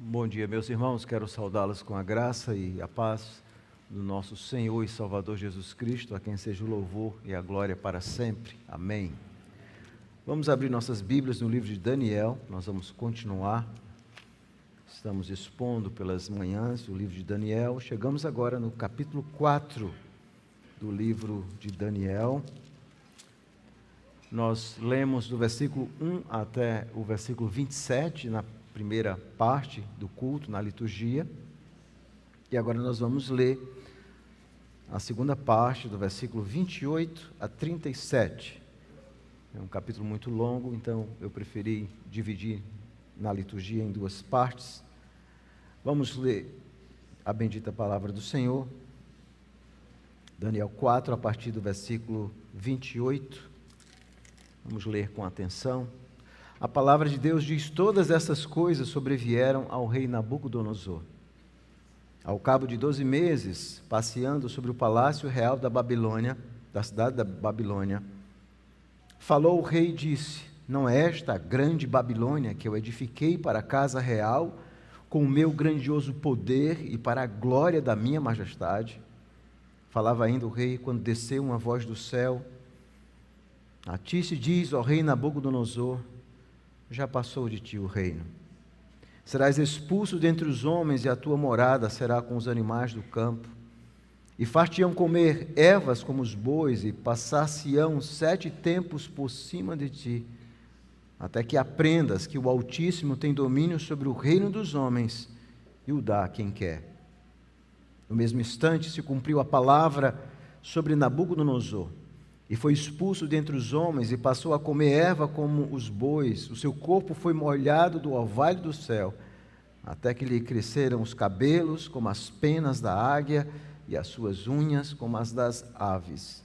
Bom dia, meus irmãos. Quero saudá-los com a graça e a paz do nosso Senhor e Salvador Jesus Cristo, a quem seja o louvor e a glória para sempre. Amém. Vamos abrir nossas Bíblias no livro de Daniel. Nós vamos continuar. Estamos expondo pelas manhãs o livro de Daniel. Chegamos agora no capítulo 4 do livro de Daniel. Nós lemos do versículo 1 até o versículo 27, na primeira parte do culto, na liturgia. E agora nós vamos ler a segunda parte, do versículo 28 a 37. É um capítulo muito longo, então eu preferi dividir na liturgia em duas partes. Vamos ler a bendita palavra do Senhor. Daniel 4, a partir do versículo 28. Vamos ler com atenção. A palavra de Deus diz: todas essas coisas sobrevieram ao rei Nabucodonosor. Ao cabo de 12 meses, passeando sobre o palácio real da Babilônia, da cidade da Babilônia, falou o rei e disse: não é esta a grande Babilônia que eu edifiquei para a casa real, com o meu grandioso poder e para a glória da minha majestade? Falava ainda o rei, quando desceu uma voz do céu: a ti se diz, ó rei Nabucodonosor, já passou de ti o reino. Serás expulso dentre os homens, e a tua morada será com os animais do campo. E far-te-ão comer ervas como os bois, e passar-se-ão 7 tempos por cima de ti, até que aprendas que o Altíssimo tem domínio sobre o reino dos homens, e o dá a quem quer. No mesmo instante se cumpriu a palavra sobre Nabucodonosor, e foi expulso dentre os homens, e passou a comer erva como os bois. O seu corpo foi molhado do orvalho do céu, até que lhe cresceram os cabelos como as penas da águia, e as suas unhas como as das aves.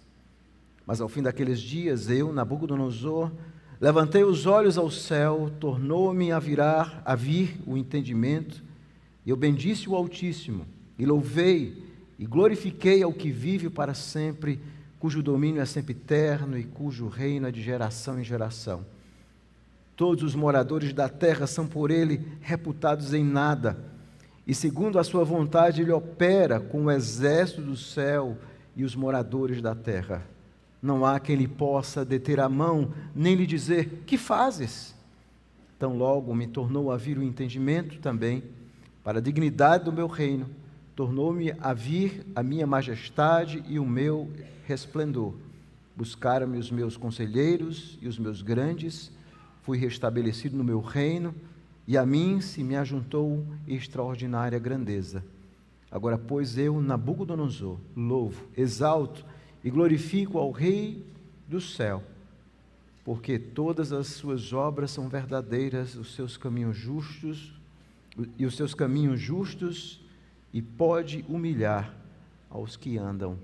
Mas ao fim daqueles dias, eu, Nabucodonosor, levantei os olhos ao céu, tornou-me a vir o entendimento, e eu bendisse o Altíssimo, e louvei, e glorifiquei ao que vive para sempre, cujo domínio é sempre eterno e cujo reino é de geração em geração. Todos os moradores da terra são por ele reputados em nada, e segundo a sua vontade ele opera com o exército do céu e os moradores da terra. Não há quem lhe possa deter a mão, nem lhe dizer: que fazes? Tão logo me tornou a vir o entendimento também, para a dignidade do meu reino, tornou-me a vir a minha majestade e o meu resplendor. Buscaram-me os meus conselheiros e os meus grandes, fui restabelecido no meu reino, e a mim se me ajuntou extraordinária grandeza. Agora, pois, eu, Nabucodonosor, louvo, exalto e glorifico ao Rei do céu, porque todas as suas obras são verdadeiras, os seus caminhos justos, e pode humilhar aos que andam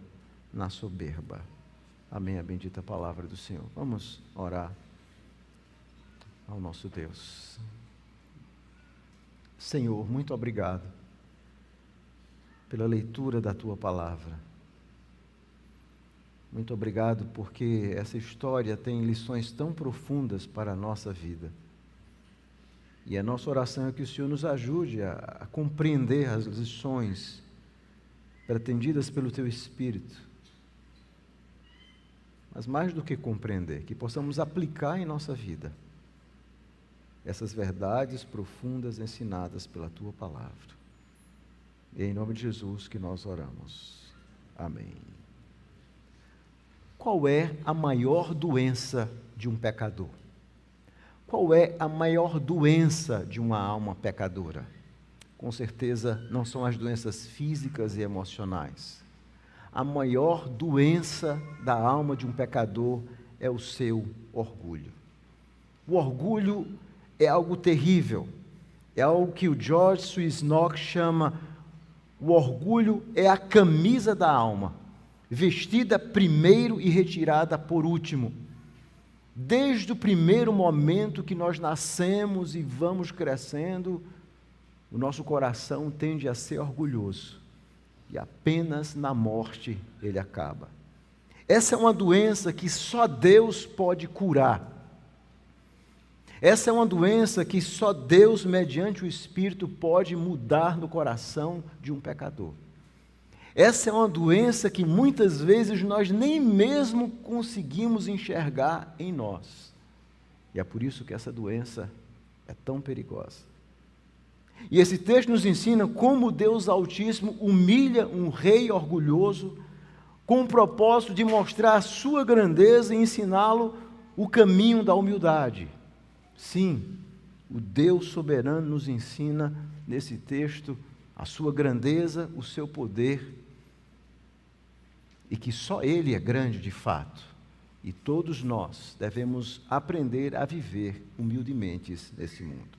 na soberba. Amém, a bendita palavra do Senhor. Vamos orar ao nosso Deus. Senhor, muito obrigado pela leitura da Tua palavra. Muito obrigado porque essa história tem lições tão profundas para a nossa vida. E a nossa oração é que o Senhor nos ajude a compreender as lições pretendidas pelo Teu Espírito. Mas mais do que compreender, que possamos aplicar em nossa vida essas verdades profundas ensinadas pela Tua palavra. E é em nome de Jesus que nós oramos. Amém. Qual é a maior doença de um pecador? Qual é a maior doença de uma alma pecadora? Com certeza não são as doenças físicas e emocionais. A maior doença da alma de um pecador é o seu orgulho. O orgulho é algo terrível. É algo que o George Swinnock chama: o orgulho é a camisa da alma, vestida primeiro e retirada por último. Desde o primeiro momento que nós nascemos e vamos crescendo, o nosso coração tende a ser orgulhoso, e apenas na morte ele acaba. Essa é uma doença que só Deus pode curar. Essa é uma doença que só Deus, mediante o Espírito, pode mudar no coração de um pecador. Essa é uma doença que muitas vezes nós nem mesmo conseguimos enxergar em nós. E é por isso que essa doença é tão perigosa. E esse texto nos ensina como Deus Altíssimo humilha um rei orgulhoso com o propósito de mostrar a sua grandeza e ensiná-lo o caminho da humildade. Sim, o Deus soberano nos ensina nesse texto a sua grandeza, o seu poder, e que só Ele é grande de fato. E todos nós devemos aprender a viver humildemente nesse mundo.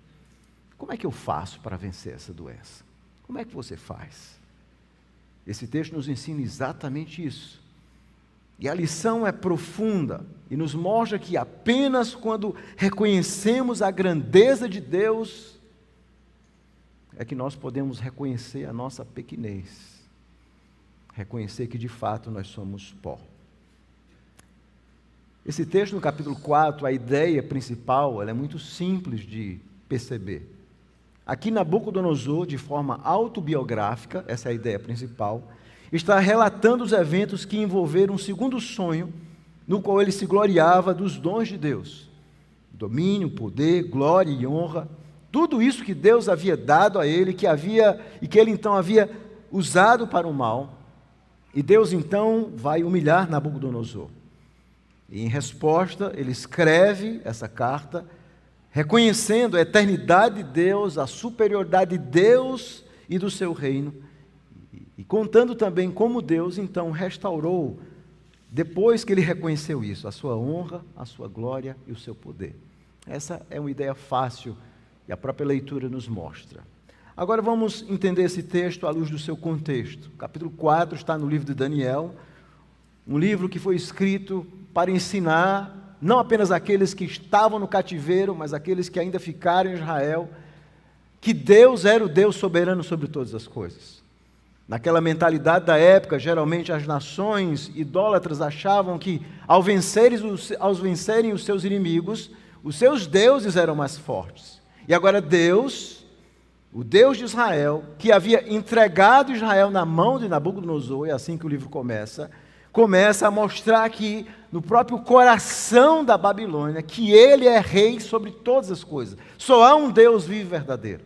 Como é que eu faço para vencer essa doença? Como é que você faz? Esse texto nos ensina exatamente isso. E a lição é profunda e nos mostra que apenas quando reconhecemos a grandeza de Deus é que nós podemos reconhecer a nossa pequenez. Reconhecer que de fato nós somos pó. Esse texto no capítulo 4, a ideia principal, ela é muito simples de perceber. Aqui Nabucodonosor, de forma autobiográfica, essa é a ideia principal, está relatando os eventos que envolveram um segundo sonho, no qual ele se gloriava dos dons de Deus. Domínio, poder, glória e honra, tudo isso que Deus havia dado a ele, que ele então havia usado para o mal. E Deus então vai humilhar Nabucodonosor. E em resposta, ele escreve essa carta, reconhecendo a eternidade de Deus, a superioridade de Deus e do seu reino, e contando também como Deus então restaurou, depois que ele reconheceu isso, a sua honra, a sua glória e o seu poder. Essa é uma ideia fácil e a própria leitura nos mostra. Agora vamos entender esse texto à luz do seu contexto. O capítulo 4 está no livro de Daniel, um livro que foi escrito para ensinar não apenas aqueles que estavam no cativeiro, mas aqueles que ainda ficaram em Israel, que Deus era o Deus soberano sobre todas as coisas. Naquela mentalidade da época, geralmente as nações idólatras achavam que ao vencerem os seus inimigos, os seus deuses eram mais fortes. E agora Deus, o Deus de Israel, que havia entregado Israel na mão de Nabucodonosor, é assim que o livro começa a mostrar aqui, no próprio coração da Babilônia, que ele é rei sobre todas as coisas. Só há um Deus vivo e verdadeiro.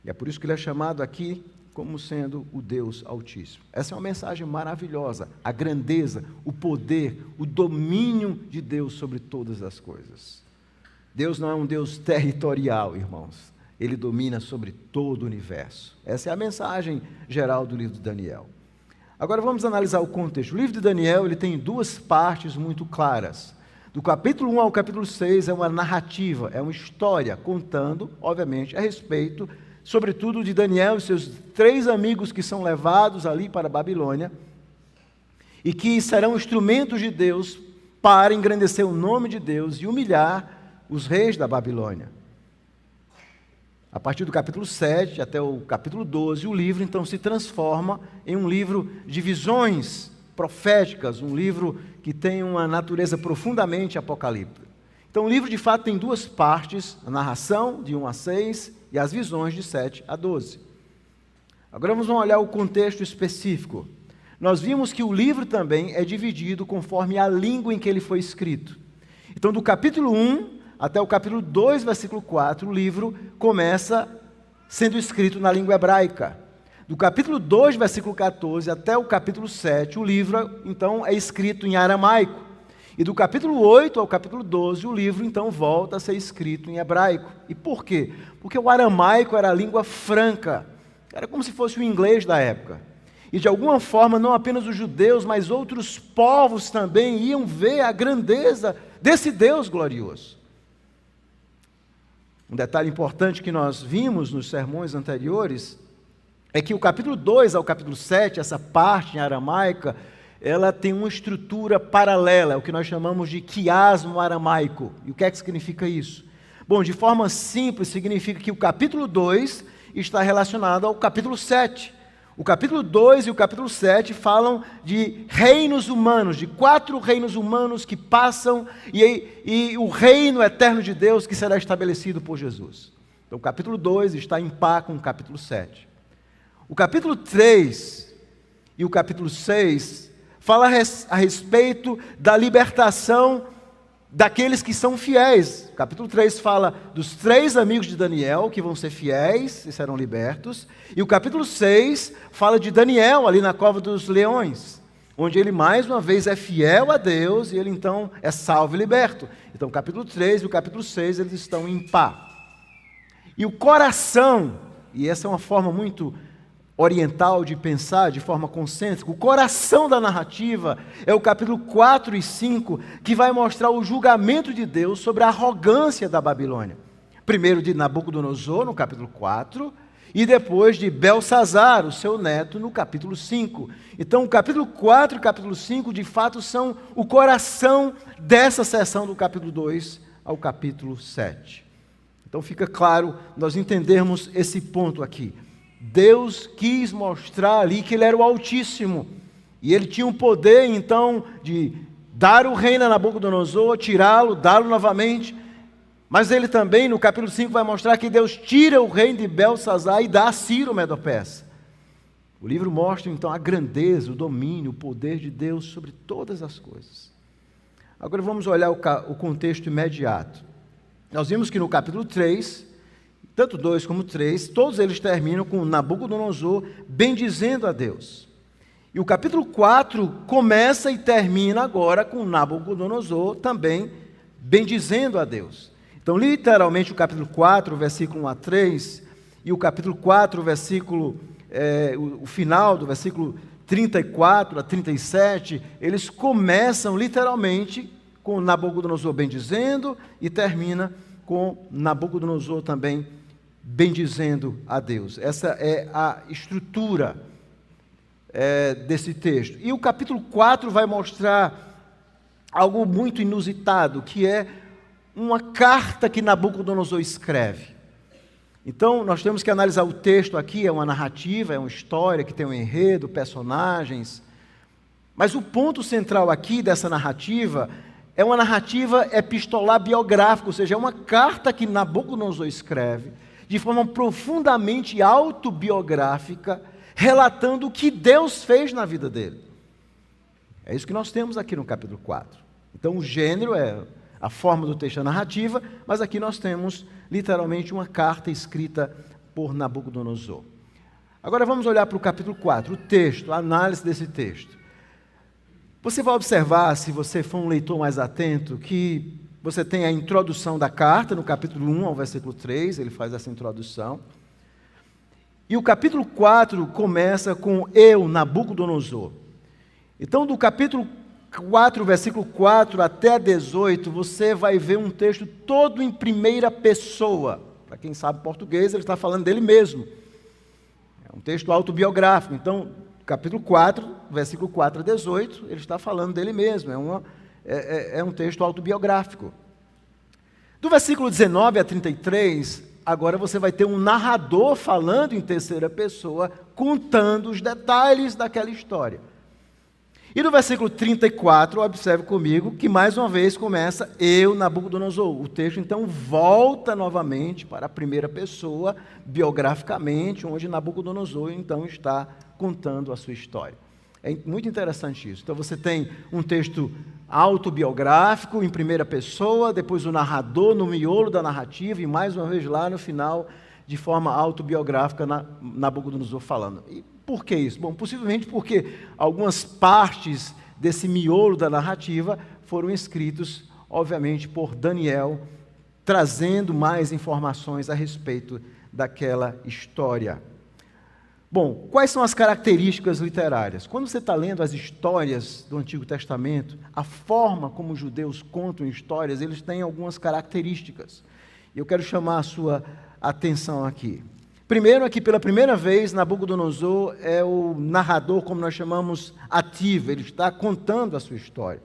E é por isso que ele é chamado aqui como sendo o Deus Altíssimo. Essa é uma mensagem maravilhosa, a grandeza, o poder, o domínio de Deus sobre todas as coisas. Deus não é um Deus territorial, irmãos. Ele domina sobre todo o universo. Essa é a mensagem geral do livro de Daniel. Agora vamos analisar o contexto. O livro de Daniel ele tem duas partes muito claras. Do capítulo 1 ao capítulo 6 é uma narrativa, é uma história, contando, obviamente, a respeito, sobretudo, de Daniel e seus 3 amigos que são levados ali para a Babilônia e que serão instrumentos de Deus para engrandecer o nome de Deus e humilhar os reis da Babilônia. A partir do capítulo 7 até o capítulo 12, o livro então se transforma em um livro de visões proféticas, um livro que tem uma natureza profundamente apocalíptica. Então o livro de fato tem 2 partes, a narração de 1 a 6 e as visões de 7 a 12. Agora vamos olhar o contexto específico. Nós vimos que o livro também é dividido conforme a língua em que ele foi escrito. Então do capítulo 1 até o capítulo 2, versículo 4, o livro começa sendo escrito na língua hebraica. Do capítulo 2, versículo 14, até o capítulo 7, o livro, então, é escrito em aramaico. E do capítulo 8 ao capítulo 12, o livro, então, volta a ser escrito em hebraico. E por quê? Porque o aramaico era a língua franca. Era como se fosse o inglês da época. E, de alguma forma, não apenas os judeus, mas outros povos também iam ver a grandeza desse Deus glorioso. Um detalhe importante que nós vimos nos sermões anteriores é que o capítulo 2 ao capítulo 7, essa parte em aramaica, ela tem uma estrutura paralela, o que nós chamamos de quiasmo aramaico. E o que é que significa isso? Bom, de forma simples, significa que o capítulo 2 está relacionado ao capítulo 7. O capítulo 2 e o capítulo 7 falam de reinos humanos, de 4 reinos humanos que passam e o reino eterno de Deus que será estabelecido por Jesus. Então o capítulo 2 está em par com o capítulo 7. O capítulo 3 e o capítulo 6 fala a respeito da libertação daqueles que são fiéis. O capítulo 3 fala dos 3 amigos de Daniel que vão ser fiéis e serão libertos. E o capítulo 6 fala de Daniel ali na cova dos leões, onde ele mais uma vez é fiel a Deus e ele então é salvo e liberto. Então o capítulo 3 e o capítulo 6 eles estão em par. E o coração, e essa é uma forma muito oriental de pensar, de forma concêntrica, o coração da narrativa é o capítulo 4 e 5, que vai mostrar o julgamento de Deus sobre a arrogância da Babilônia. Primeiro de Nabucodonosor, no capítulo 4, e depois de Belsazar, o seu neto, no capítulo 5. Então, o capítulo 4 e o capítulo 5, de fato, são o coração dessa seção do capítulo 2 ao capítulo 7. Então, fica claro nós entendermos esse ponto aqui. Deus quis mostrar ali que Ele era o Altíssimo, e Ele tinha o poder, então, de dar o reino a Nabucodonosor, tirá-lo, dá-lo novamente, mas Ele também, no capítulo 5, vai mostrar que Deus tira o reino de Belsazar e dá a Ciro Medo-Persa. O livro mostra, então, a grandeza, o domínio, o poder de Deus sobre todas as coisas. Agora vamos olhar o contexto imediato. Nós vimos que no capítulo 3, tanto 2 como 3, todos eles terminam com Nabucodonosor bendizendo a Deus. E o capítulo 4 começa e termina agora com Nabucodonosor também bendizendo a Deus. Então, literalmente, o capítulo 4, versículo 1 a 3, e o capítulo 4, o final do versículo 34 a 37, eles começam literalmente com Nabucodonosor bendizendo e termina com Nabucodonosor também bendizendo a Deus. Essa é a estrutura desse texto. E o capítulo 4 vai mostrar algo muito inusitado, que é uma carta que Nabucodonosor escreve. Então, nós temos que analisar o texto aqui, é uma narrativa, é uma história que tem um enredo, personagens. Mas o ponto central aqui dessa narrativa é uma narrativa epistolar biográfica, ou seja, é uma carta que Nabucodonosor escreve de forma profundamente autobiográfica, relatando o que Deus fez na vida dele. É isso que nós temos aqui no capítulo 4. Então, o gênero é a forma do texto, a narrativa, mas aqui nós temos literalmente uma carta escrita por Nabucodonosor. Agora vamos olhar para o capítulo 4, o texto, a análise desse texto. Você vai observar, se você for um leitor mais atento, que você tem a introdução da carta, no capítulo 1 ao versículo 3, ele faz essa introdução. E o capítulo 4 começa com eu, Nabucodonosor. Então, do capítulo 4, versículo 4 até 18, você vai ver um texto todo em primeira pessoa. Para quem sabe português, ele está falando dele mesmo. É um texto autobiográfico. Então, capítulo 4, versículo 4 a 18, ele está falando dele mesmo. É um texto autobiográfico. Do versículo 19 a 33, agora você vai ter um narrador falando em terceira pessoa, contando os detalhes daquela história. E no versículo 34, observe comigo, que mais uma vez começa eu, Nabucodonosor. O texto então volta novamente para a primeira pessoa, biograficamente, onde Nabucodonosor então está contando a sua história. É muito interessante isso. Então você tem um texto autobiográfico em primeira pessoa, depois o narrador no miolo da narrativa, e mais uma vez lá no final, de forma autobiográfica, Nabucodonosor falando. E por que isso? Bom, possivelmente porque algumas partes desse miolo da narrativa foram escritos, obviamente, por Daniel, trazendo mais informações a respeito daquela história. Bom, quais são as características literárias? Quando você está lendo as histórias do Antigo Testamento, a forma como os judeus contam histórias, eles têm algumas características. E eu quero chamar a sua atenção aqui. Primeiro é que, pela primeira vez, Nabucodonosor é o narrador, como nós chamamos, ativo. Ele está contando a sua história.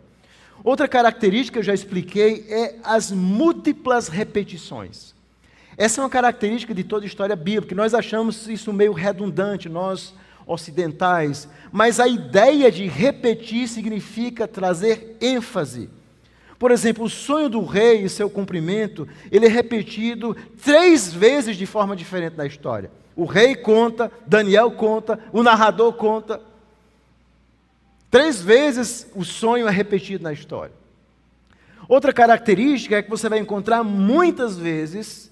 Outra característica, eu já expliquei, é as múltiplas repetições. Essa é uma característica de toda história bíblica. Nós achamos isso meio redundante. Nós ocidentais, mas a ideia de repetir significa trazer ênfase. Por exemplo, o sonho do rei e seu cumprimento, ele é repetido 3 vezes de forma diferente na história. O rei conta, Daniel conta, o narrador conta. 3 vezes o sonho é repetido na história. Outra característica é que você vai encontrar muitas vezes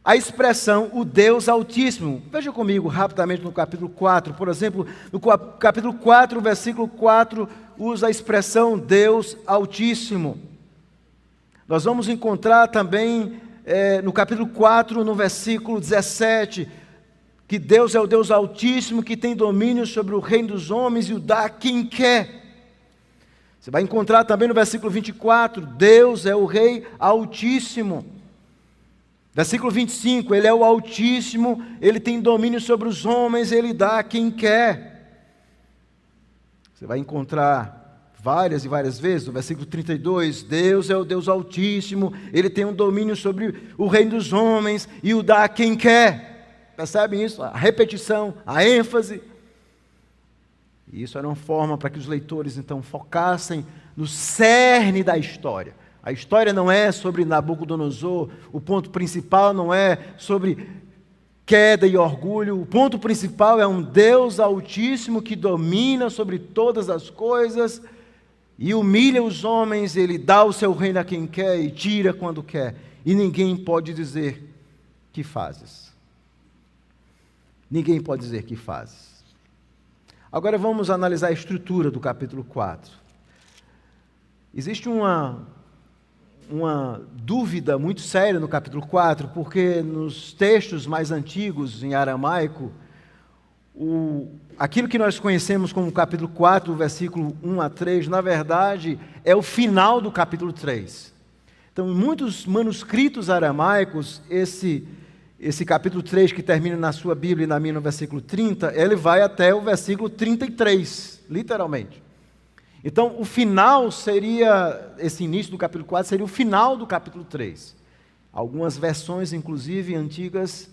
a expressão o Deus Altíssimo. Veja comigo rapidamente no capítulo 4, por exemplo, no capítulo 4, versículo 4, usa a expressão Deus Altíssimo. Nós vamos encontrar também no capítulo 4, no versículo 17, que Deus é o Deus Altíssimo, que tem domínio sobre o reino dos homens e o dá a quem quer. Você vai encontrar também no versículo 24, Deus é o Rei Altíssimo. Versículo 25, Ele é o Altíssimo, Ele tem domínio sobre os homens, Ele dá a quem quer. Você vai encontrar várias e várias vezes, no versículo 32, Deus é o Deus Altíssimo, Ele tem um domínio sobre o reino dos homens e o dá a quem quer. Percebem isso? A repetição, a ênfase. E isso era uma forma para que os leitores então focassem no cerne da história. A história não é sobre Nabucodonosor, o ponto principal não é sobre queda e orgulho, o ponto principal é um Deus Altíssimo que domina sobre todas as coisas e humilha os homens, Ele dá o seu reino a quem quer e tira quando quer, e ninguém pode dizer que fazes. Ninguém pode dizer que fazes. Agora vamos analisar a estrutura do capítulo 4. Existe uma dúvida muito séria no capítulo 4, porque nos textos mais antigos, em aramaico, aquilo que nós conhecemos como capítulo 4, versículo 1 a 3, na verdade, é o final do capítulo 3. Então, em muitos manuscritos aramaicos, esse capítulo 3, que termina na sua Bíblia e na minha no versículo 30, ele vai até o versículo 33, literalmente. Então, o final seria, esse início do capítulo 4 seria o final do capítulo 3. Algumas versões, inclusive antigas,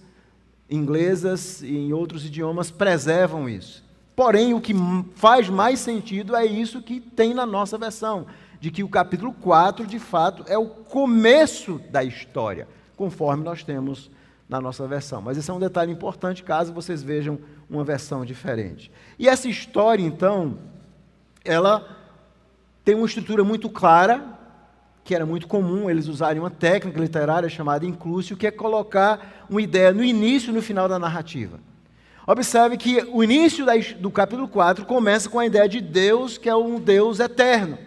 inglesas e em outros idiomas, preservam isso. Porém, o que faz mais sentido é isso que tem na nossa versão, de que o capítulo 4, de fato, é o começo da história, conforme nós temos na nossa versão. Mas esse é um detalhe importante, caso vocês vejam uma versão diferente. E essa história, então, ela tem uma estrutura muito clara, que era muito comum eles usarem uma técnica literária chamada inclúcio, que é colocar uma ideia no início e no final da narrativa. Observe que o início do capítulo 4 começa com a ideia de Deus, que é um Deus eterno.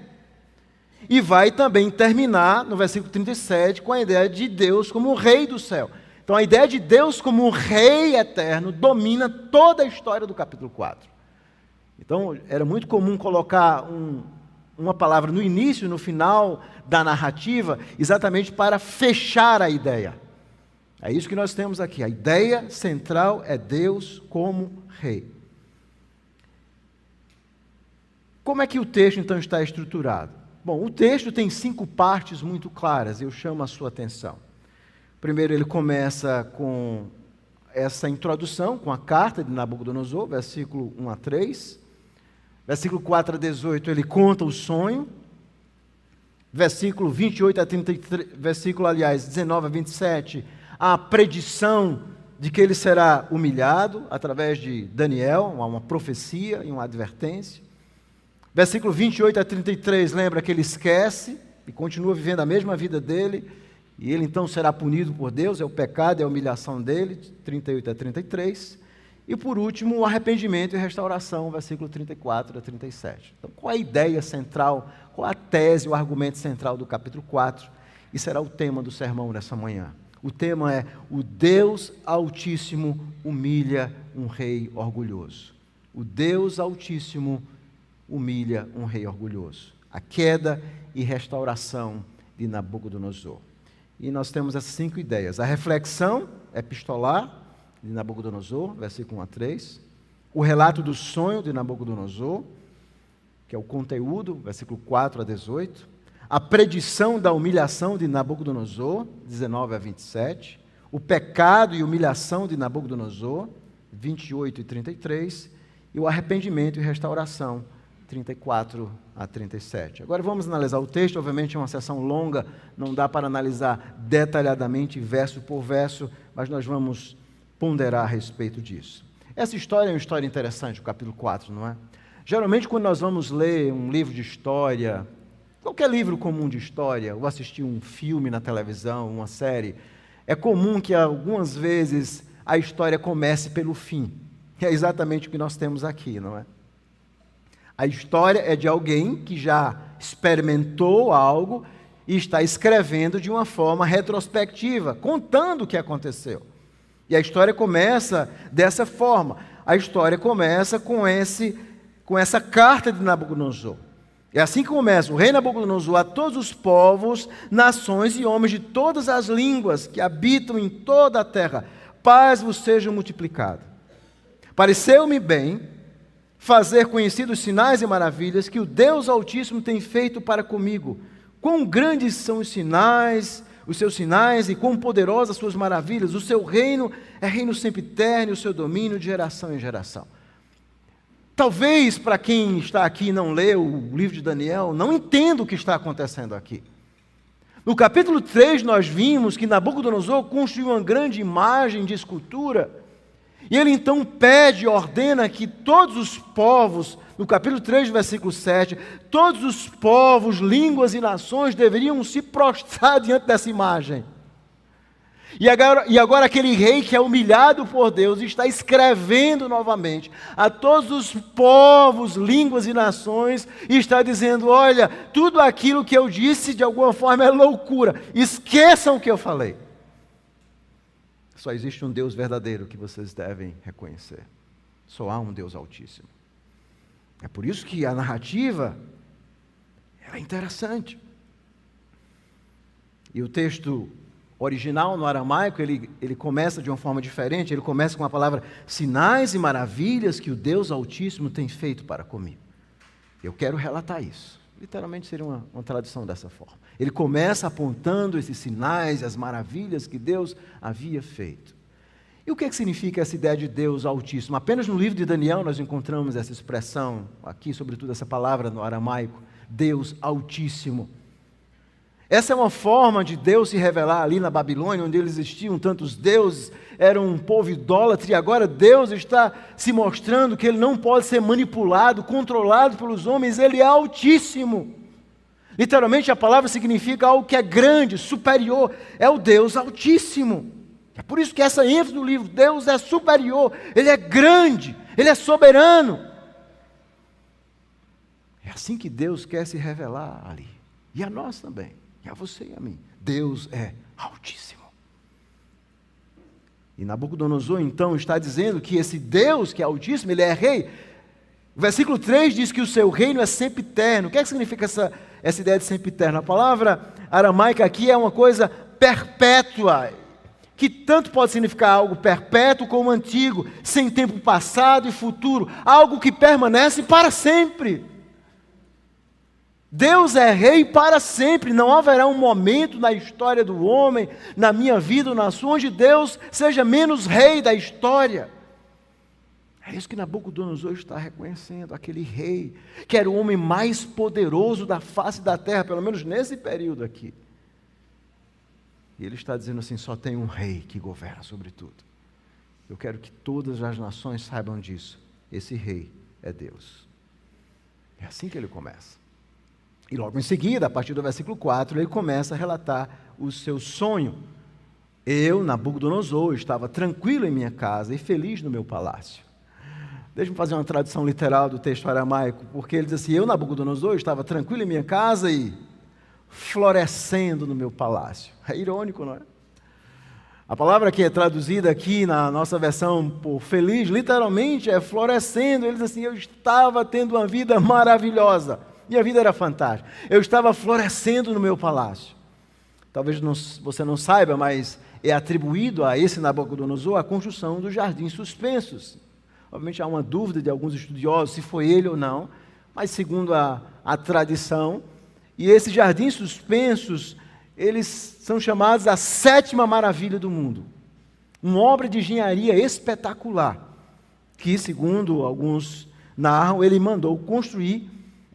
E vai também terminar, no versículo 37, com a ideia de Deus como o Rei do céu. Então a ideia de Deus como um Rei eterno domina toda a história do capítulo 4. Então era muito comum colocar uma palavra no início e no final da narrativa, exatamente para fechar a ideia. É isso que nós temos aqui. A ideia central é Deus como Rei. Como é que o texto, então, está estruturado? Bom, o texto tem 5 partes muito claras, eu chamo a sua atenção. Primeiro, ele começa com essa introdução, com a carta de Nabucodonosor, versículo 1 a 3. Versículo 4 a 18, ele conta o sonho. Versículo 28 a 33, versículo, aliás, 19 a 27, a predição de que ele será humilhado através de Daniel, uma profecia e uma advertência. Versículo 28 a 33, lembra que ele esquece e continua vivendo a mesma vida dele, e ele então será punido por Deus, é o pecado, é a humilhação dele, 38 a 33. E por último, o arrependimento e restauração, versículo 34 a 37. Então, qual é a ideia central, qual a tese, o argumento central do capítulo 4? E será o tema do sermão nessa manhã. O tema é: o Deus Altíssimo humilha um rei orgulhoso. O Deus Altíssimo humilha um rei orgulhoso. A queda e restauração de Nabucodonosor. E nós temos essas 5 ideias. A reflexão epistolar de Nabucodonosor, versículo 1 a 3. O relato do sonho de Nabucodonosor, que é o conteúdo, versículo 4 a 18. A predição da humilhação de Nabucodonosor, 19 a 27. O pecado e humilhação de Nabucodonosor, 28 e 33. e o arrependimento e restauração, 34 a 37. Agora vamos analisar o texto, obviamente é uma sessão longa, não dá para analisar detalhadamente, verso por verso, mas nós vamos ponderar a respeito disso. Essa história é uma história interessante, o capítulo 4, não é? Geralmente quando nós vamos ler um livro de história, qualquer livro comum de história, ou assistir um filme na televisão, uma série, é comum que algumas vezes a história comece pelo fim. É exatamente o que nós temos aqui, não é? A história é de alguém que já experimentou algo e está escrevendo de uma forma retrospectiva, contando o que aconteceu. E a história começa dessa forma. A história começa com essa carta de Nabucodonosor. É assim que começa: o rei Nabucodonosor a todos os povos, nações e homens de todas as línguas que habitam em toda a terra, paz vos seja multiplicada. Pareceu-me bem fazer conhecidos os sinais e maravilhas que o Deus Altíssimo tem feito para comigo. Quão grandes são os seus sinais, e quão poderosas as suas maravilhas. O seu reino é reino sempiterno, o seu domínio de geração em geração. Talvez para quem está aqui e não leu o livro de Daniel, não entenda o que está acontecendo aqui. No capítulo 3 nós vimos que Nabucodonosor construiu uma grande imagem de escultura, e ele então pede, ordena que todos os povos, no capítulo 3, versículo 7, todos os povos, línguas e nações deveriam se prostrar diante dessa imagem. E agora aquele rei que é humilhado por Deus está escrevendo novamente a todos os povos, línguas e nações, e está dizendo: olha, tudo aquilo que eu disse de alguma forma é loucura, esqueçam o que eu falei. Só existe um Deus verdadeiro que vocês devem reconhecer. Só há um Deus Altíssimo. É por isso que a narrativa é interessante. E o texto original no aramaico, ele começa de uma forma diferente. Ele começa com a palavra sinais e maravilhas que o Deus Altíssimo tem feito para comigo. Eu quero relatar isso. Literalmente seria uma tradução dessa forma. Ele começa apontando esses sinais, as maravilhas que Deus havia feito. E o que significa essa ideia de Deus Altíssimo? Apenas no livro de Daniel nós encontramos essa expressão, aqui sobretudo essa palavra no aramaico, Deus Altíssimo. Essa é uma forma de Deus se revelar ali na Babilônia, onde existiam tantos deuses, era um povo idólatra, e agora Deus está se mostrando que Ele não pode ser manipulado, controlado pelos homens, Ele é Altíssimo. Literalmente a palavra significa algo que é grande, superior, é o Deus Altíssimo. É por isso que essa ênfase do livro, Deus é superior, Ele é grande, Ele é soberano. É assim que Deus quer se revelar ali, e a nós também. E a você e a mim. Deus é Altíssimo. E Nabucodonosor então está dizendo que esse Deus que é Altíssimo, Ele é rei. O versículo 3 diz que o seu reino é sempiterno. O que significa essa ideia de sempiterno? A palavra aramaica aqui é uma coisa perpétua, que tanto pode significar algo perpétuo como antigo, sem tempo passado e futuro, algo que permanece para sempre. Deus é rei para sempre, não haverá um momento na história do homem, na minha vida ou na sua, onde Deus seja menos rei da história. É isso que Nabucodonosor está reconhecendo, aquele rei, que era o homem mais poderoso da face da terra, pelo menos nesse período aqui. E ele está dizendo assim: só tem um rei que governa sobre tudo. Eu quero que todas as nações saibam disso, esse rei é Deus. É assim que ele começa. E logo em seguida, a partir do versículo 4, ele começa a relatar o seu sonho. Eu, Nabucodonosor, estava tranquilo em minha casa e feliz no meu palácio. Deixa-me fazer uma tradução literal do texto aramaico, porque ele diz assim: eu, Nabucodonosor, estava tranquilo em minha casa e florescendo no meu palácio. É irônico, não é? A palavra que é traduzida aqui na nossa versão por feliz, literalmente é florescendo. Ele diz assim: eu estava tendo uma vida maravilhosa. Minha vida era fantástica. Eu estava florescendo no meu palácio. Talvez você não saiba, mas é atribuído a esse Nabucodonosor a construção dos jardins suspensos. Obviamente há uma dúvida de alguns estudiosos se foi ele ou não, mas segundo a tradição, e esses jardins suspensos, eles são chamados a 7ª maravilha do mundo. Uma obra de engenharia espetacular. que, segundo alguns narram, ele mandou construir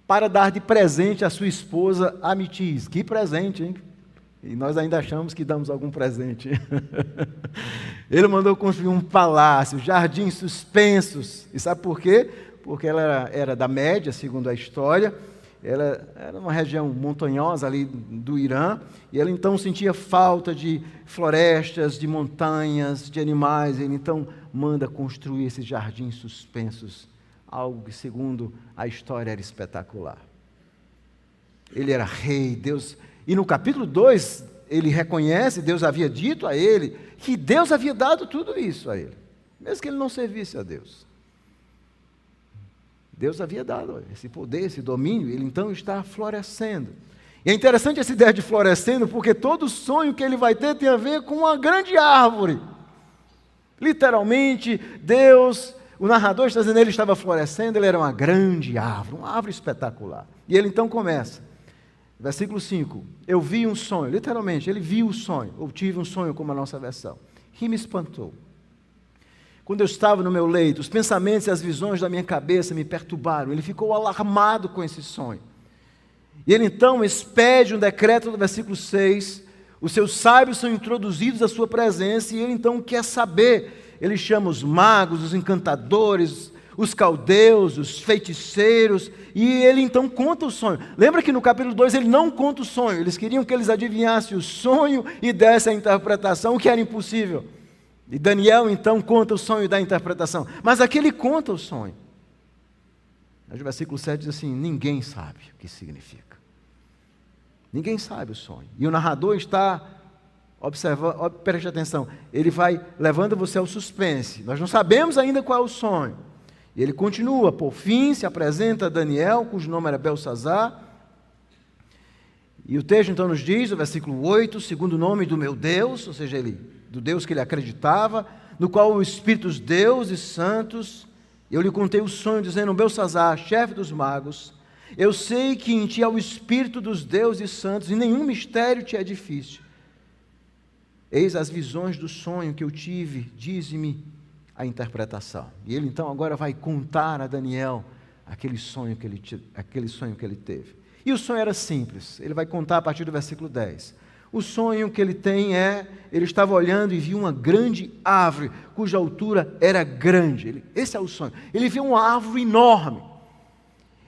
para dar de presente à sua esposa Amitis. Que presente, hein? E nós ainda achamos que damos algum presente. Ele mandou construir um palácio, jardins suspensos. E sabe por quê? Porque ela era da Média, segundo a história. Ela era uma região montanhosa ali do Irã. E ela então sentia falta de florestas, de montanhas, de animais. Ele então manda construir esses jardins suspensos. Algo que, segundo a história, era espetacular. Ele era rei, Deus... E no capítulo 2, ele reconhece, Deus havia dito a ele, que Deus havia dado tudo isso a ele, mesmo que ele não servisse a Deus. Deus havia dado esse poder, esse domínio, ele então está florescendo. E é interessante essa ideia de florescendo, porque todo sonho que ele vai ter tem a ver com uma grande árvore. Literalmente, Deus, o narrador está dizendo, ele estava florescendo, ele era uma grande árvore, uma árvore espetacular. E ele então começa. Versículo 5, eu vi um sonho, literalmente, ele viu o sonho, ou tive um sonho como a nossa versão, que me espantou. Quando eu estava no meu leito, os pensamentos e as visões da minha cabeça me perturbaram, ele ficou alarmado com esse sonho. E ele então expede um decreto do versículo 6, os seus sábios são introduzidos à sua presença, e ele então quer saber, ele chama os magos, os encantadores, os caldeus, os feiticeiros, e ele então conta o sonho. Lembra que no capítulo 2 ele não conta o sonho, eles queriam que eles adivinhassem o sonho e dessem a interpretação, o que era impossível. E Daniel então conta o sonho e dá a interpretação, mas aqui ele conta o sonho. Mas o versículo 7 diz assim, ninguém sabe o que significa. Ninguém sabe o sonho. E o narrador está observando, preste atenção, ele vai levando você ao suspense. Nós não sabemos ainda qual é o sonho. E ele continua, por fim, se apresenta a Daniel, cujo nome era Belsazzar. E o texto então nos diz, no versículo 8, segundo o nome do meu Deus, ou seja, do Deus que ele acreditava, no qual o Espírito dos deuses santos, eu lhe contei o sonho, dizendo, Belsazzar, chefe dos magos, eu sei que em ti há o Espírito dos deuses santos, e nenhum mistério te é difícil. Eis as visões do sonho que eu tive, dize-me a interpretação. E ele então agora vai contar a Daniel aquele sonho que ele teve. E o sonho era simples, ele vai contar a partir do versículo 10. O sonho que ele tem ele estava olhando e viu uma grande árvore, cuja altura era grande. Esse é o sonho. Ele viu uma árvore enorme.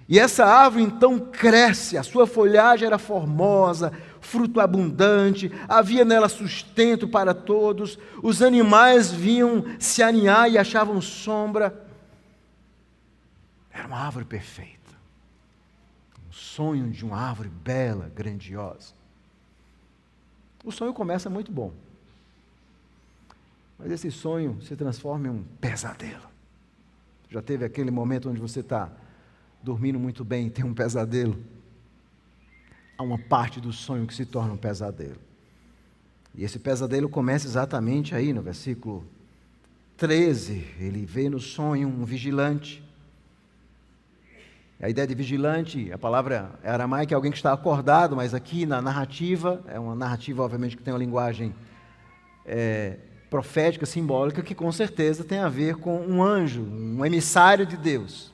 E essa árvore então cresce, a sua folhagem era formosa, fruto abundante, havia nela sustento para todos, os animais vinham se aninhar e achavam sombra. Era uma árvore perfeita. Um sonho de uma árvore bela, grandiosa. O sonho começa muito bom. Mas esse sonho se transforma em um pesadelo. Já teve aquele momento onde você está dormindo muito bem e tem um pesadelo? Há uma parte do sonho que se torna um pesadelo. E esse pesadelo começa exatamente aí no versículo 13. Ele vê no sonho um vigilante. A ideia de vigilante, a palavra aramaica é alguém que está acordado, mas aqui na narrativa, é uma narrativa obviamente que tem uma linguagem profética, simbólica, que com certeza tem a ver com um anjo, um emissário de Deus.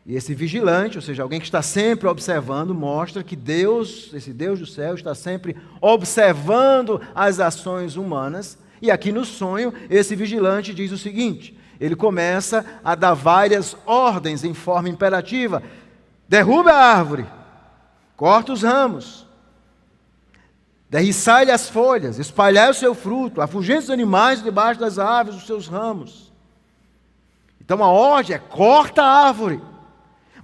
E esse vigilante, ou seja, alguém que está sempre observando, mostra que Deus, esse Deus do céu, está sempre observando as ações humanas. E aqui no sonho, esse vigilante diz o seguinte, ele começa a dar várias ordens em forma imperativa. Derruba a árvore, corta os ramos, derriçai-lhe as folhas, espalhai o seu fruto, afugente os animais debaixo das árvores, os seus ramos. Então a ordem é, corta a árvore,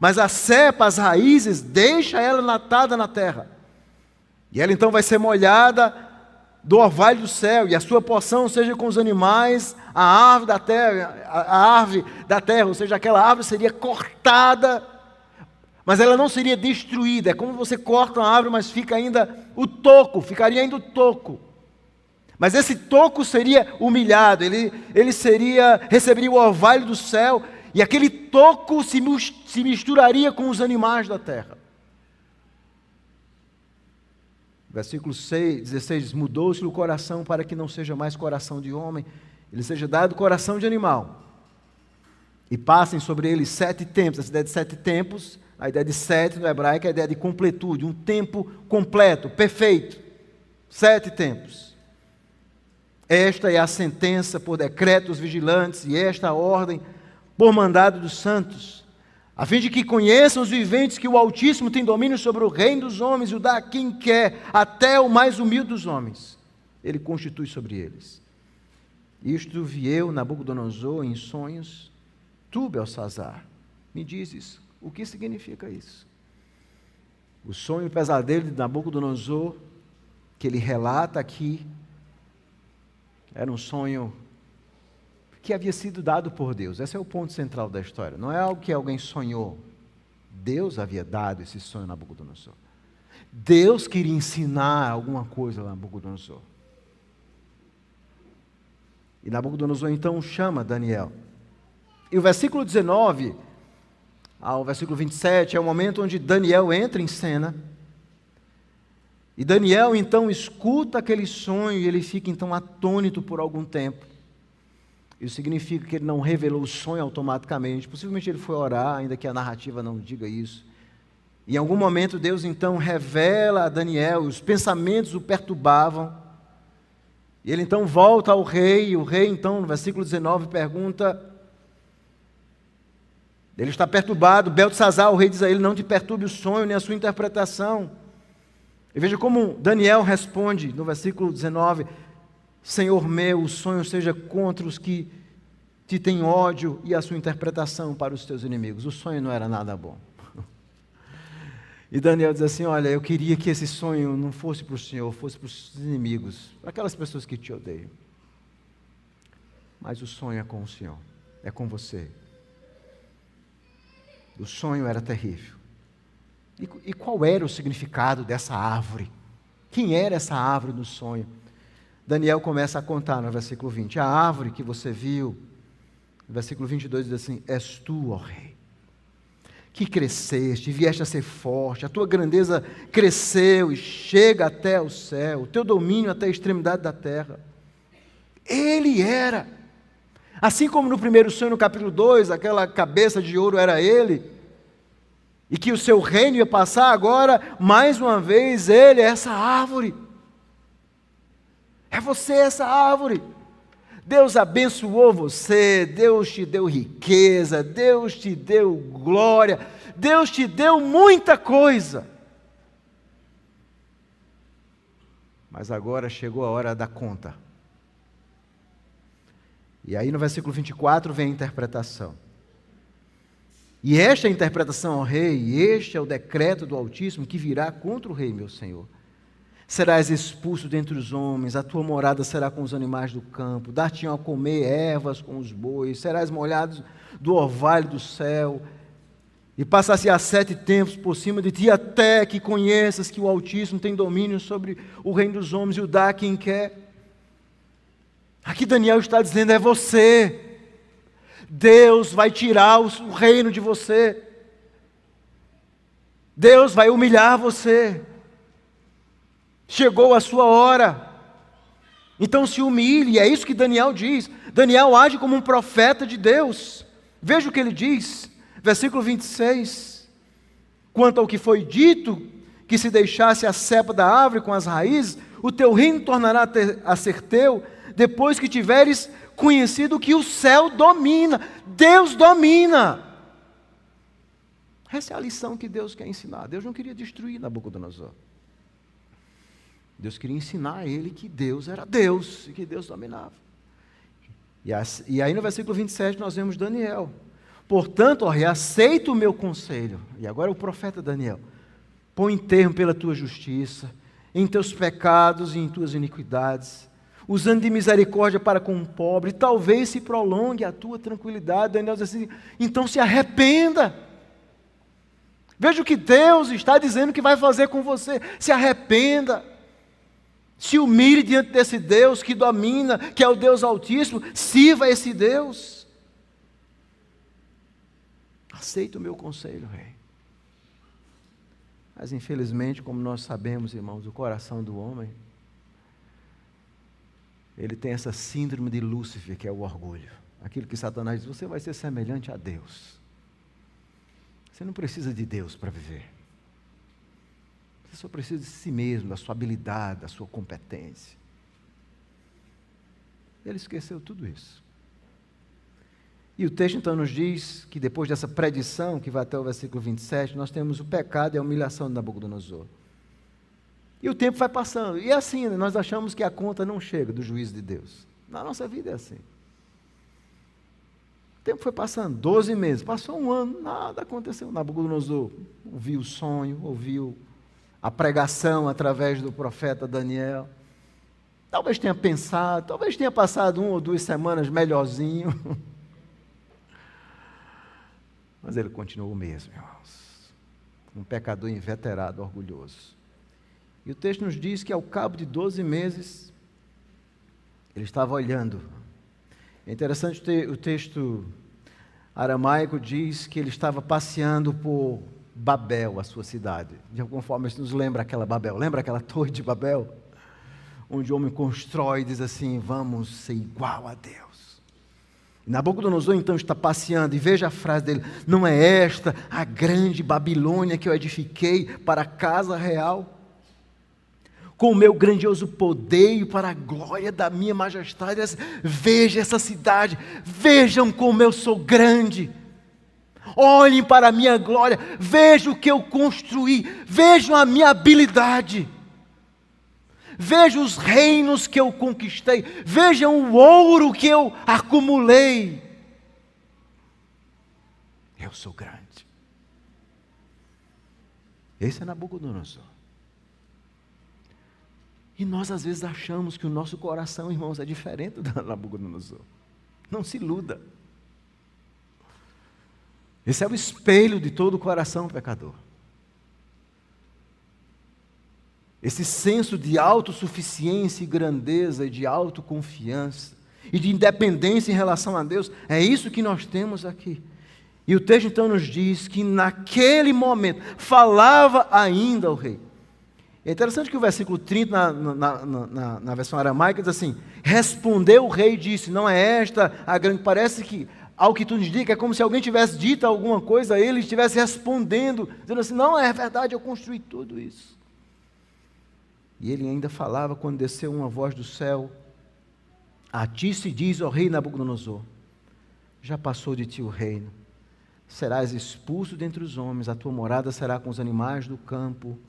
mas a cepa, as raízes, deixa ela natada na terra. E ela então vai ser molhada do orvalho do céu, e a sua porção seja com os animais, a árvore da terra, ou seja, aquela árvore seria cortada, mas ela não seria destruída. É como você corta uma árvore, mas fica ainda o toco, ficaria ainda o toco. Mas esse toco seria humilhado, ele receberia o orvalho do céu, e aquele toco se misturaria com os animais da terra. Versículo 16 diz, mudou-se o coração para que não seja mais coração de homem, ele seja dado coração de animal. E passem sobre ele 7 tempos. Essa ideia de 7 tempos, a ideia de 7 no hebraico é a ideia de completude, um tempo completo, perfeito. 7 tempos. Esta é a sentença por decreto dos vigilantes, e esta a ordem por mandado dos santos, a fim de que conheçam os viventes que o Altíssimo tem domínio sobre o reino dos homens e o dá a quem quer, até o mais humilde dos homens. Ele constitui sobre eles. Isto vi eu, Nabucodonosor, em sonhos. Tu, Belsazar, me dizes o que significa isso. O sonho e o pesadelo de Nabucodonosor, que ele relata aqui, era um sonho que havia sido dado por Deus. Esse é o ponto central da história. Não é algo que alguém sonhou. Deus havia dado esse sonho a Nabucodonosor. Deus queria ensinar alguma coisa a Nabucodonosor. E Nabucodonosor então chama Daniel. E o versículo 19 ao versículo 27 é o momento onde Daniel entra em cena. E Daniel então escuta aquele sonho e ele fica então atônito por algum tempo. Isso significa que ele não revelou o sonho automaticamente. Possivelmente ele foi orar, ainda que a narrativa não diga isso. Em algum momento Deus então revela a Daniel, os pensamentos o perturbavam. E ele então volta ao rei, e o rei então no versículo 19 pergunta, ele está perturbado, Beltesazar, o rei diz a ele, não te perturbe o sonho nem a sua interpretação. E veja como Daniel responde no versículo 19, Senhor meu, o sonho seja contra os que te têm ódio e a sua interpretação para os teus inimigos. O sonho não era nada bom. E Daniel diz assim, olha, eu queria que esse sonho não fosse para o Senhor, fosse para os inimigos, para aquelas pessoas que te odeiam. Mas o sonho é com o Senhor, é com você. O sonho era terrível. E qual era o significado dessa árvore? Quem era essa árvore do sonho? Daniel começa a contar no versículo 20. A árvore que você viu, no versículo 22 diz assim, és tu, ó rei, que cresceste, vieste a ser forte, a tua grandeza cresceu e chega até o céu, o teu domínio até a extremidade da terra. Ele era. Assim como no primeiro sonho, no capítulo 2, aquela cabeça de ouro era ele, e que o seu reino ia passar, agora, mais uma vez, ele é essa árvore. É você essa árvore. Deus abençoou você, Deus te deu riqueza, Deus te deu glória, Deus te deu muita coisa. Mas agora chegou a hora da conta. E aí no versículo 24 vem a interpretação. E esta é a interpretação ao rei, e este é o decreto do Altíssimo que virá contra o rei, meu senhor. Serás expulso dentre os homens, a tua morada será com os animais do campo, dar-te-ão a comer ervas com os bois, serás molhado do orvalho do céu, e passar-se-á 7 tempos por cima de ti, até que conheças que o Altíssimo tem domínio sobre o reino dos homens e o dá a quem quer. Aqui Daniel está dizendo, é você. Deus vai tirar o reino de você. Deus vai humilhar você. Chegou a sua hora. Então se humilhe, é isso que Daniel diz. Daniel age como um profeta de Deus. Veja o que ele diz, versículo 26. Quanto ao que foi dito, que se deixasse a cepa da árvore com as raízes, o teu reino tornará a ser teu, depois que tiveres conhecido que o céu domina. Deus domina. Essa é a lição que Deus quer ensinar. Deus não queria destruir Nabucodonosor. Deus queria ensinar a ele que Deus era Deus e que Deus dominava. E aí no versículo 27 nós vemos Daniel. Portanto, ó rei, aceita o meu conselho. E agora o profeta Daniel. Põe termo pela tua justiça, em teus pecados e em tuas iniquidades, usando de misericórdia para com o pobre, talvez se prolongue a tua tranquilidade. Daniel diz assim, então se arrependa. Veja o que Deus está dizendo que vai fazer com você. Se arrependa. Se humilhe diante desse Deus que domina, que é o Deus Altíssimo. Sirva esse Deus. Aceita o meu conselho, rei. Mas infelizmente, como nós sabemos, irmãos, o coração do homem, ele tem essa síndrome de Lúcifer, que é o orgulho. aquilo que Satanás diz, você vai ser semelhante a Deus. Você não precisa de Deus para viver. Você só precisa de si mesmo, da sua habilidade, da sua competência. Ele esqueceu tudo isso. E o texto então nos diz que depois dessa predição, que vai até o versículo 27, nós temos o pecado e a humilhação de Nabucodonosor. E o tempo vai passando. E assim, nós achamos que a conta não chega do juízo de Deus. Na nossa vida é assim. O tempo foi passando, 12 meses, passou um ano, nada aconteceu. Nabucodonosor ouviu o sonho, ouviu a pregação através do profeta Daniel. Talvez tenha pensado, talvez tenha passado 1 ou 2 semanas melhorzinho. Mas ele continuou o mesmo, irmãos. Um pecador inveterado, orgulhoso. E o texto nos diz que ao cabo de 12 meses, ele estava olhando. É interessante, o texto aramaico diz que ele estava passeando por Babel, a sua cidade. De alguma forma isso nos lembra aquela Babel. Lembra aquela torre de Babel? Onde o homem constrói e diz assim, vamos ser igual a Deus. Nabucodonosor então está passeando, e veja a frase dele, não é esta a grande Babilônia que eu edifiquei para a casa real? Com o meu grandioso poder e para a glória da minha majestade, veja essa cidade, vejam como eu sou grande, olhem para a minha glória, vejam o que eu construí, vejam a minha habilidade, vejam os reinos que eu conquistei, vejam o ouro que eu acumulei, eu sou grande. Esse é Nabucodonosor. E nós às vezes achamos que o nosso coração, irmãos, é diferente do Nabucodonosor. Não se iluda. Esse é o espelho de todo o coração pecador. Esse senso de autossuficiência e grandeza e de autoconfiança e de independência em relação a Deus, é isso que nós temos aqui. E o texto então nos diz que naquele momento falava ainda o rei. É interessante que o versículo 30 na versão aramaica diz assim, respondeu o rei e disse, não é esta a grande, parece que ao que tu nos diz, é como se alguém tivesse dito alguma coisa, ele estivesse respondendo, dizendo assim, não, é verdade, eu construí tudo isso. E ele ainda falava quando desceu uma voz do céu, a ti se diz, ó rei Nabucodonosor, já passou de ti o reino, serás expulso dentre os homens, a tua morada será com os animais do campo,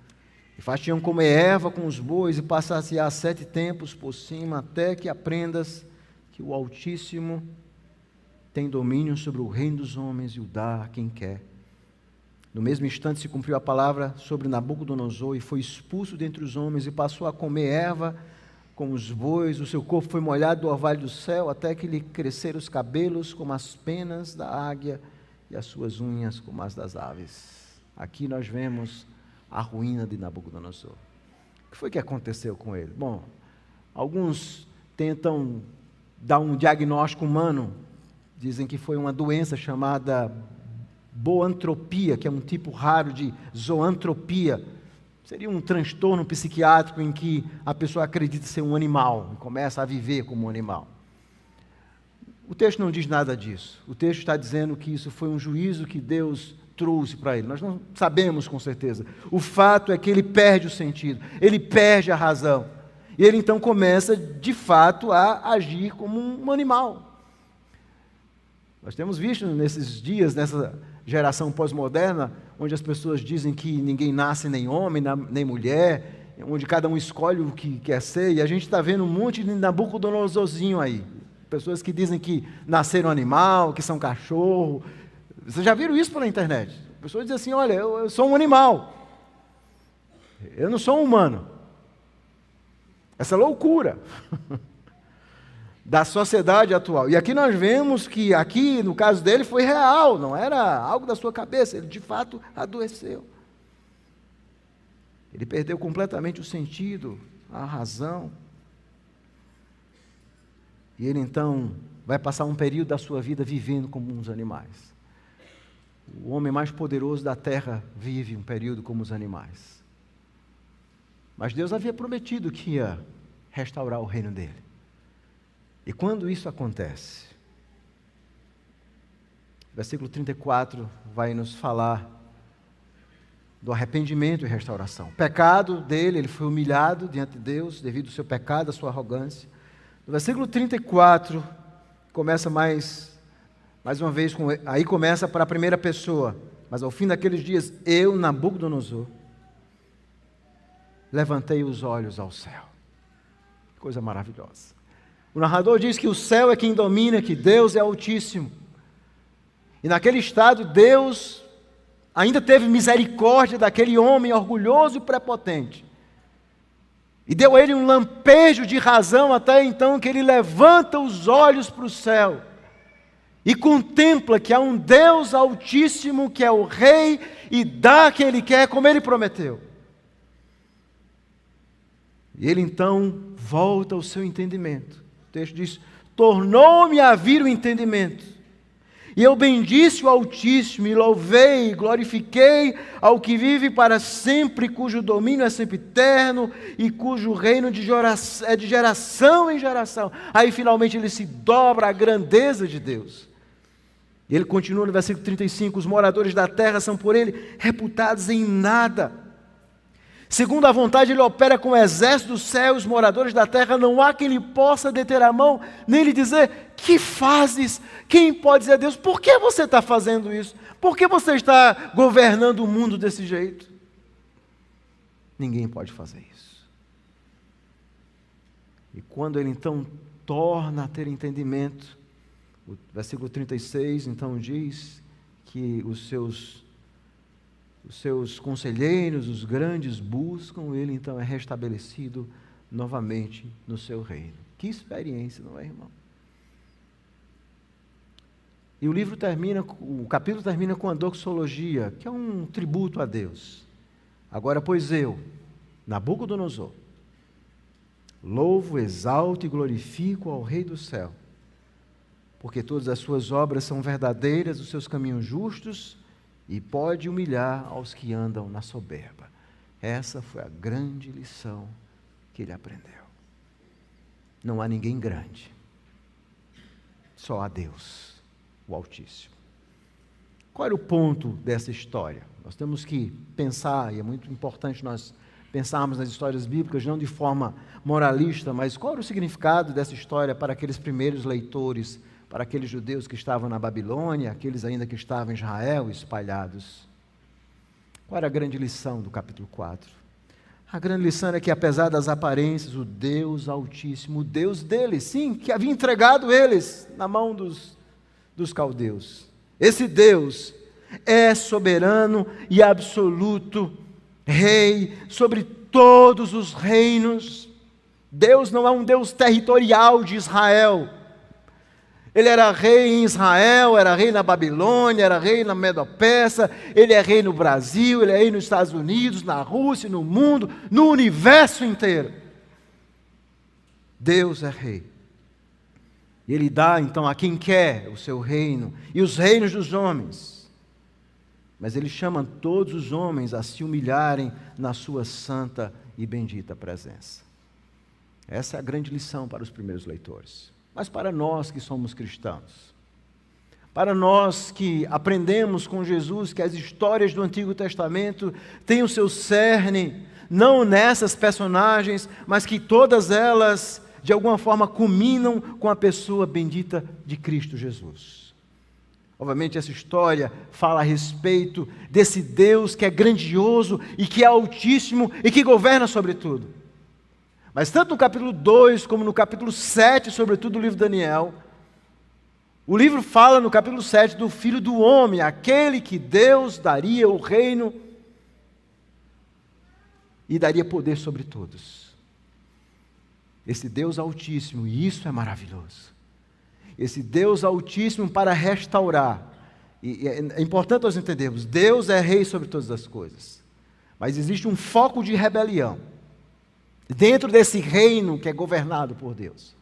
e far-te-ão comer erva com os bois, e passar-se-á 7 tempos por cima, até que aprendas que o Altíssimo tem domínio sobre o reino dos homens e o dá a quem quer. No mesmo instante se cumpriu a palavra sobre Nabucodonosor, e foi expulso dentre os homens, e passou a comer erva com os bois, o seu corpo foi molhado do orvalho do céu, até que lhe cresceram os cabelos como as penas da águia, e as suas unhas como as das aves. Aqui nós vemos a ruína de Nabucodonosor. O que foi que aconteceu com ele? Bom, alguns tentam dar um diagnóstico humano, dizem que foi uma doença chamada boantropia, que é um tipo raro de zoantropia. Seria um transtorno psiquiátrico em que a pessoa acredita ser um animal, e começa a viver como um animal. O texto não diz nada disso. O texto está dizendo que isso foi um juízo que Deus trouxe para ele. Nós não sabemos com certeza. O fato é que ele perde o sentido, ele perde a razão. E ele então começa, de fato, a agir como um animal. Nós temos visto nesses dias, nessa geração pós-moderna, onde as pessoas dizem que ninguém nasce nem homem, nem mulher, onde cada um escolhe o que quer ser, e a gente está vendo um monte de Nabucodonosorzinho aí. Pessoas que dizem que nasceram animal, que são cachorro. Vocês já viram isso pela internet? Pessoas dizem assim, olha, eu sou um animal. Eu não sou um humano. Essa loucura da sociedade atual. E aqui nós vemos que, aqui no caso dele, foi real, não era algo da sua cabeça, ele de fato adoeceu. Ele perdeu completamente o sentido, a razão. E ele então vai passar um período da sua vida vivendo como uns animais. O homem mais poderoso da terra vive um período como os animais. Mas Deus havia prometido que ia restaurar o reino dele. E quando isso acontece, Versículo 34 vai nos falar do arrependimento e restauração. O pecado dele, ele foi humilhado diante de Deus devido ao seu pecado, à sua arrogância. No versículo 34, começa mais uma vez, aí começa para a primeira pessoa. Mas ao fim daqueles dias, eu, Nabucodonosor, levantei os olhos ao céu. Coisa maravilhosa. O narrador diz que o céu é quem domina, que Deus é altíssimo. E naquele estado, Deus ainda teve misericórdia daquele homem orgulhoso e prepotente. E deu a ele um lampejo de razão até então que ele levanta os olhos para o céu e contempla que há um Deus altíssimo que é o rei e dá a quem ele quer como ele prometeu. E ele então volta ao seu entendimento. O texto diz, tornou-me a vir o entendimento. E eu bendisse o Altíssimo, e louvei, e glorifiquei ao que vive para sempre, cujo domínio é sempre eterno, e cujo reino é de geração em geração. Aí finalmente ele se dobra à grandeza de Deus. E ele continua no versículo 35, os moradores da terra são por ele reputados em nada. Segundo a vontade, ele opera com o exército do céu, os moradores da terra, não há quem lhe possa deter a mão, nem lhe dizer, que fazes? Quem pode dizer a Deus, por que você está fazendo isso? Por que você está governando o mundo desse jeito? Ninguém pode fazer isso. E quando ele então torna a ter entendimento, o versículo 36 então diz que os seus conselheiros, os grandes, buscam, ele então é restabelecido novamente no seu reino. Que experiência, não é, irmão? E o capítulo termina com a doxologia, que é um tributo a Deus. Agora, pois eu, Nabucodonosor, louvo, exalto e glorifico ao Rei do céu, porque todas as suas obras são verdadeiras, os seus caminhos justos, e pode humilhar aos que andam na soberba. Essa foi a grande lição que ele aprendeu. Não há ninguém grande, só há Deus, o Altíssimo. Qual era o ponto dessa história? Nós temos que pensar, e é muito importante nós pensarmos nas histórias bíblicas, não de forma moralista, mas qual era o significado dessa história para aqueles primeiros leitores, para aqueles judeus que estavam na Babilônia, aqueles ainda que estavam em Israel espalhados. Qual era a grande lição do capítulo 4? A grande lição era que, apesar das aparências, o Deus Altíssimo, o Deus deles, sim, que havia entregado eles na mão dos caldeus, esse Deus é soberano e absoluto, rei sobre todos os reinos. Deus não é um Deus territorial de Israel. Ele era rei em Israel, era rei na Babilônia, era rei na Medo-Persa, ele é rei no Brasil, ele é rei nos Estados Unidos, na Rússia, no mundo, no universo inteiro. Deus é rei. E ele dá então a quem quer o seu reino e os reinos dos homens. Mas ele chama todos os homens a se humilharem na sua santa e bendita presença. Essa é a grande lição para os primeiros leitores. Mas para nós que somos cristãos, para nós que aprendemos com Jesus que as histórias do Antigo Testamento têm o seu cerne, não nessas personagens, mas que todas elas, de alguma forma, culminam com a pessoa bendita de Cristo Jesus. Obviamente, essa história fala a respeito desse Deus que é grandioso e que é altíssimo e que governa sobre tudo. Mas tanto no capítulo 2 como no capítulo 7, sobretudo do livro de Daniel, o livro fala no capítulo 7 do Filho do Homem, aquele que Deus daria o reino e daria poder sobre todos. Esse Deus Altíssimo, e isso é maravilhoso. Esse Deus Altíssimo para restaurar. E é importante nós entendermos, Deus é rei sobre todas as coisas. Mas existe um foco de rebelião dentro desse reino que é governado por Deus.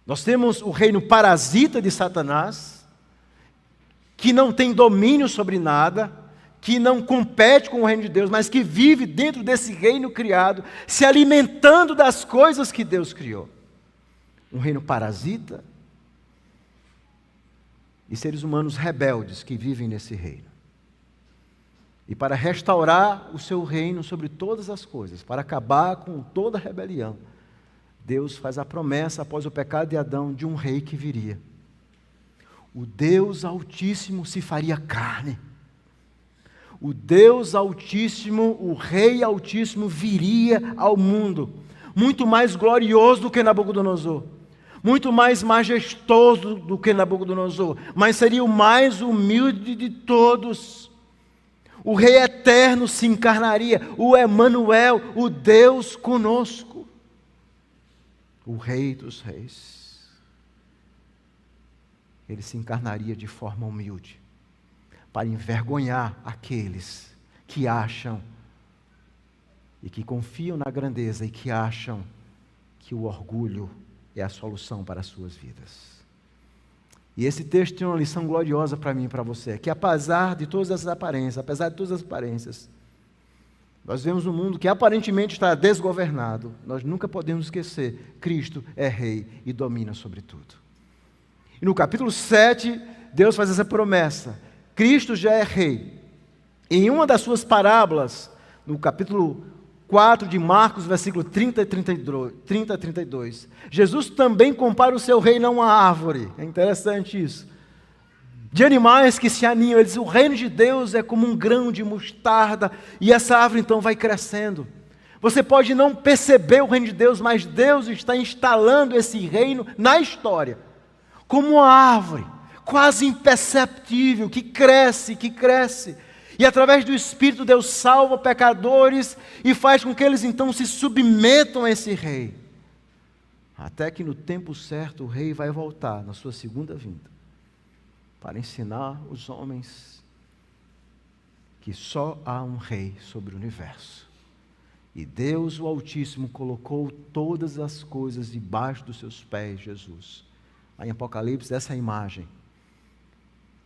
Nós temos o reino parasita de Satanás, que não tem domínio sobre nada, que não compete com o reino de Deus, mas que vive dentro desse reino criado, se alimentando das coisas que Deus criou. Um reino parasita. e seres humanos rebeldes que vivem nesse reino. E para restaurar o seu reino sobre todas as coisas, para acabar com toda a rebelião, Deus faz a promessa após o pecado de Adão de um rei que viria. O Deus Altíssimo se faria carne. O Deus Altíssimo, o Rei Altíssimo viria ao mundo, muito mais glorioso do que Nabucodonosor, muito mais majestoso do que Nabucodonosor, mas seria o mais humilde de todos. O Rei Eterno se encarnaria, o Emanuel, o Deus conosco, o Rei dos Reis. Ele se encarnaria de forma humilde, para envergonhar aqueles que acham e que confiam na grandeza e que acham que o orgulho é a solução para as suas vidas. E esse texto tem uma lição gloriosa para mim e para você, que apesar de todas as aparências, nós vemos um mundo que aparentemente está desgovernado, nós nunca podemos esquecer, Cristo é Rei e domina sobre tudo. E no capítulo 7, Deus faz essa promessa, Cristo já é Rei. Em uma das suas parábolas, no capítulo 4 de Marcos, versículo 30 a 32, Jesus também compara o seu reino a uma árvore, é interessante isso, de animais que se aninham. Ele diz, o reino de Deus é como um grão de mostarda, e essa árvore então vai crescendo. Você pode não perceber o reino de Deus, mas Deus está instalando esse reino na história, como uma árvore, quase imperceptível, que cresce, e através do Espírito Deus salva pecadores e faz com que eles então se submetam a esse rei. Até que no tempo certo o rei vai voltar na sua segunda vinda, para ensinar os homens que só há um rei sobre o universo. E Deus, o Altíssimo, colocou todas as coisas debaixo dos seus pés, Jesus. Aí em Apocalipse, essa imagem.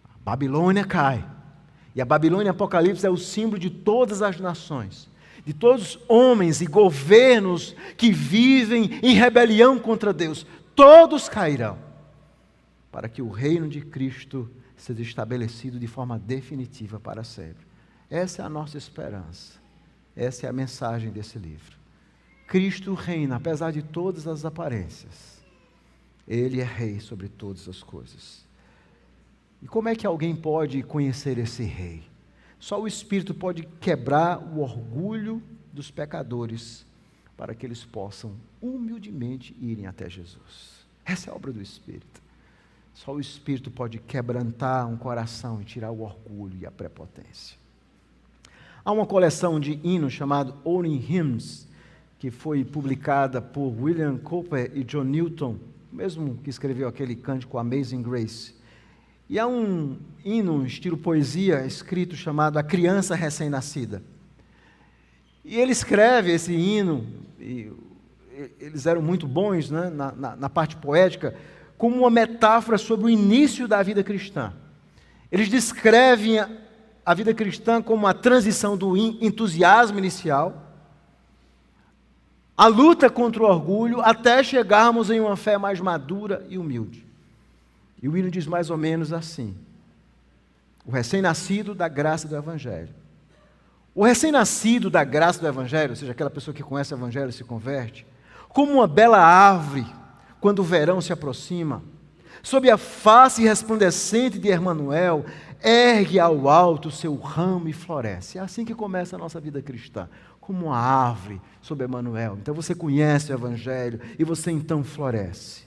A Babilônia cai. E a Babilônia, em Apocalipse, é o símbolo de todas as nações, de todos os homens e governos que vivem em rebelião contra Deus. Todos cairão, para que o reino de Cristo seja estabelecido de forma definitiva para sempre. Essa é a nossa esperança. Essa é a mensagem desse livro. Cristo reina, apesar de todas as aparências. Ele é Rei sobre todas as coisas. E como é que alguém pode conhecer esse Rei? Só o Espírito pode quebrar o orgulho dos pecadores, para que eles possam humildemente irem até Jesus. Essa é a obra do Espírito. Só o Espírito pode quebrantar um coração e tirar o orgulho e a prepotência. Há uma coleção de hinos chamada Olden Hymns, que foi publicada por William Cowper e John Newton, o mesmo que escreveu aquele cântico Amazing Grace. E há um hino, estilo poesia, escrito chamado A Criança Recém-Nascida. E ele escreve esse hino, e eles eram muito bons, né, na parte poética, como uma metáfora sobre o início da vida cristã. Eles descrevem a vida cristã como a transição do entusiasmo inicial, a luta contra o orgulho, até chegarmos em uma fé mais madura e humilde. E o hino diz mais ou menos assim: o recém-nascido da graça do Evangelho. O recém-nascido da graça do Evangelho, ou seja, aquela pessoa que conhece o Evangelho e se converte, como uma bela árvore, quando o verão se aproxima, sob a face resplandecente de Emanuel, ergue ao alto o seu ramo e floresce. É assim que começa a nossa vida cristã, como uma árvore sob Emanuel. Então você conhece o Evangelho e você então floresce.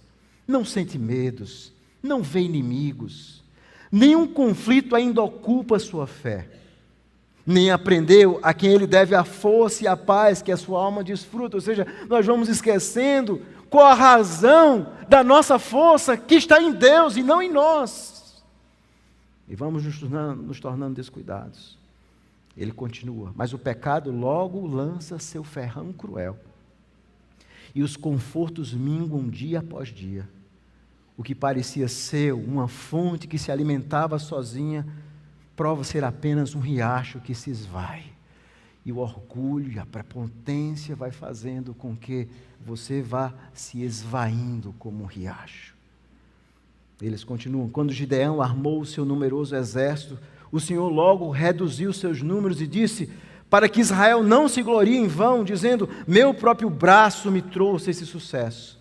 Não sente medos, não vê inimigos, nenhum conflito ainda ocupa a sua fé, nem aprendeu a quem ele deve a força e a paz que a sua alma desfruta. Ou seja, nós vamos esquecendo qual a razão da força que está em Deus e não em nós, e vamos nos tornando descuidados. Ele continua, mas o pecado logo lança seu ferrão cruel, e os confortos minguam dia após dia. O que parecia ser uma fonte que se alimentava sozinha, prova ser apenas um riacho que se esvai. E o orgulho e a prepotência vai fazendo com que você vá se esvaindo como um riacho. Eles continuam: quando Gideão armou o seu numeroso exército, o Senhor logo reduziu seus números e disse: para que Israel não se glorie em vão, dizendo: meu próprio braço me trouxe esse sucesso.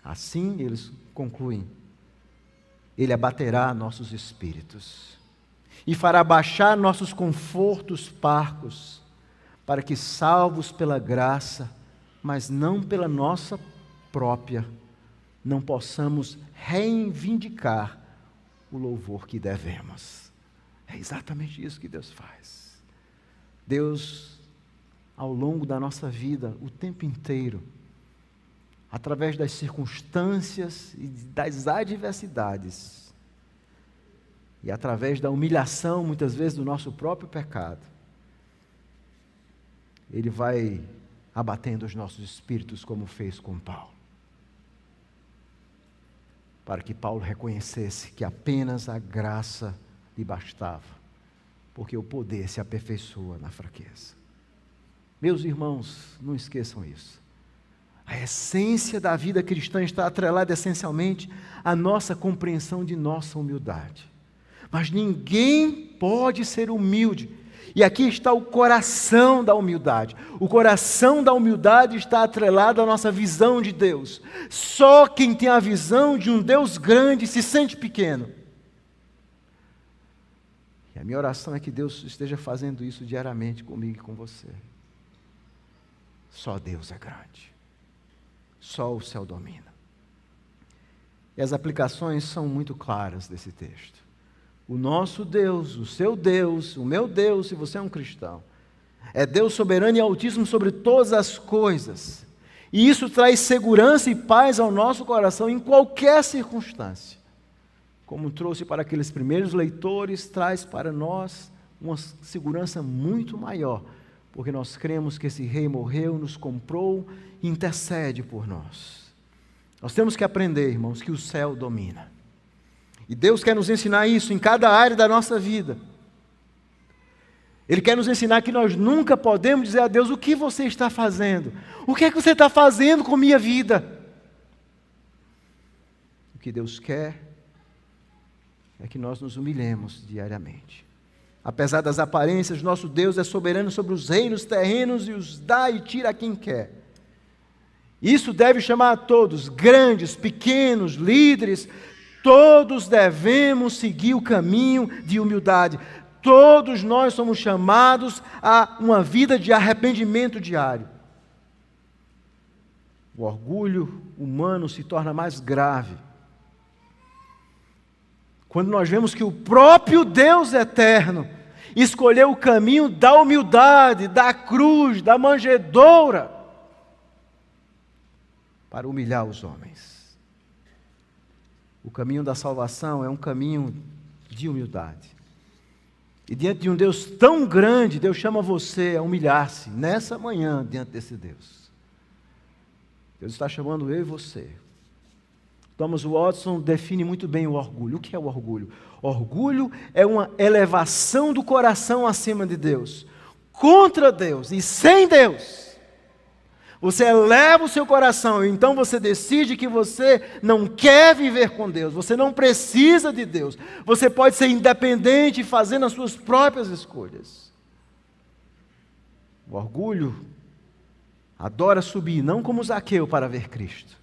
Assim eles concluem: Ele abaterá nossos espíritos e fará baixar nossos confortos parcos, para que, salvos pela graça, mas não pela nossa própria, não possamos reivindicar o louvor que devemos. É exatamente isso que Deus faz. Deus, ao longo da nossa vida, o tempo inteiro, através das circunstâncias e das adversidades, e através da humilhação, muitas vezes, do nosso próprio pecado, Ele vai abatendo os nossos espíritos, como fez com Paulo, para que Paulo reconhecesse que apenas a graça lhe bastava, porque o poder se aperfeiçoa na fraqueza. Meus irmãos, não esqueçam isso. A essência da vida cristã está atrelada essencialmente à nossa compreensão de nossa humildade. Mas ninguém pode ser humilde. E aqui está o coração da humildade. O coração da humildade está atrelado à nossa visão de Deus. Só quem tem a visão de um Deus grande se sente pequeno. E a minha oração é que Deus esteja fazendo isso diariamente comigo e com você. Só Deus é grande. Só o céu domina. E as aplicações são muito claras desse texto. O nosso Deus, o seu Deus, o meu Deus, se você é um cristão, é Deus soberano e altíssimo sobre todas as coisas. E isso traz segurança e paz ao nosso coração em qualquer circunstância. Como trouxe para aqueles primeiros leitores, traz para nós uma segurança muito maior, porque nós cremos que esse Rei morreu, nos comprou e intercede por nós. Nós temos que aprender, irmãos, que o céu domina. E Deus quer nos ensinar isso em cada área da nossa vida. Ele quer nos ensinar que nós nunca podemos dizer a Deus: o que você está fazendo? O que é que você está fazendo com minha vida? O que Deus quer é que nós nos humilhemos diariamente. Apesar das aparências, nosso Deus é soberano sobre os reinos terrenos e os dá e tira a quem quer. Isso deve chamar a todos, grandes, pequenos, líderes. Todos devemos seguir o caminho de humildade. Todos nós somos chamados a uma vida de arrependimento diário. O orgulho humano se torna mais grave quando nós vemos que o próprio Deus eterno escolheu o caminho da humildade, da cruz, da manjedoura, para humilhar os homens. O caminho da salvação é um caminho de humildade. E diante de um Deus tão grande, Deus chama você a humilhar-se nessa manhã diante desse Deus. Deus está chamando eu e você. Thomas Watson define muito bem o orgulho. O que é o orgulho? Orgulho é uma elevação do coração acima de Deus, contra Deus e sem Deus. Você eleva o seu coração, e então você decide que você não quer viver com Deus, você não precisa de Deus, você pode ser independente fazendo as suas próprias escolhas. O orgulho adora subir, não como Zaqueu para ver Cristo,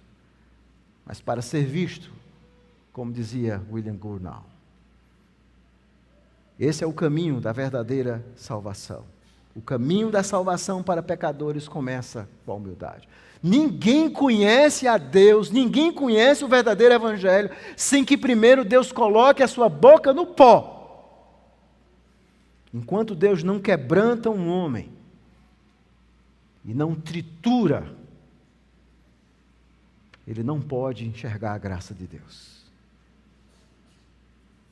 mas para ser visto, como dizia William Gurnall. Esse é o caminho da verdadeira salvação. O caminho da salvação para pecadores começa com a humildade. Ninguém conhece a Deus, ninguém conhece o verdadeiro Evangelho, sem que primeiro Deus coloque a sua boca no pó. Enquanto Deus não quebranta um homem e não tritura, ele não pode enxergar a graça de Deus.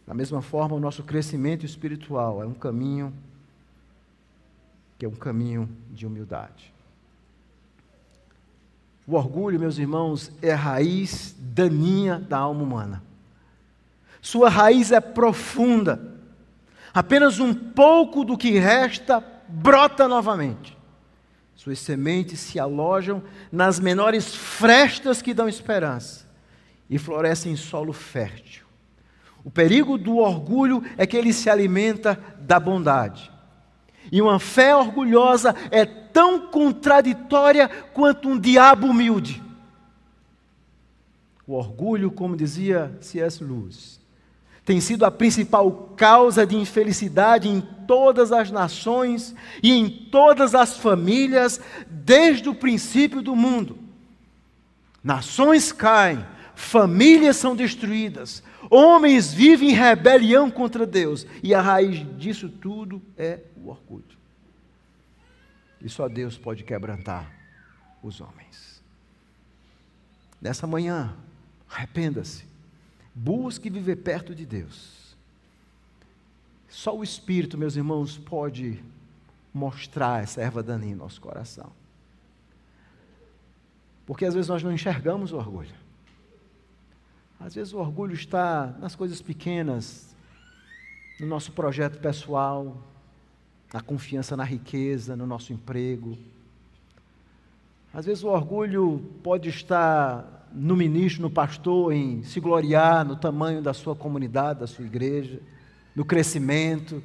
Da mesma forma, o nosso crescimento espiritual é um caminho que é um caminho de humildade. O orgulho, meus irmãos, é a raiz daninha da alma humana. Sua raiz é profunda. Apenas um pouco do que resta brota novamente. Suas sementes se alojam nas menores frestas que dão esperança. e floresce em solo fértil. O perigo do orgulho é que ele se alimenta da bondade. E uma fé orgulhosa é tão contraditória quanto um diabo humilde. O orgulho, como dizia C.S. Lewis, tem sido a principal causa de infelicidade em todas as nações e em todas as famílias desde o princípio do mundo. Nações caem, famílias são destruídas, homens vivem em rebelião contra Deus, e a raiz disso tudo é o orgulho. E só Deus pode quebrantar os homens. Nessa manhã, arrependa-se, busque viver perto de Deus. Só o Espírito, meus irmãos, pode mostrar essa erva daninha em nosso coração. Porque às vezes nós não enxergamos o orgulho. Às vezes o orgulho está nas coisas pequenas, no nosso projeto pessoal, na confiança na riqueza, no nosso emprego. Às vezes o orgulho pode estar no ministro, no pastor, em se gloriar no tamanho da sua comunidade, da sua igreja, no crescimento,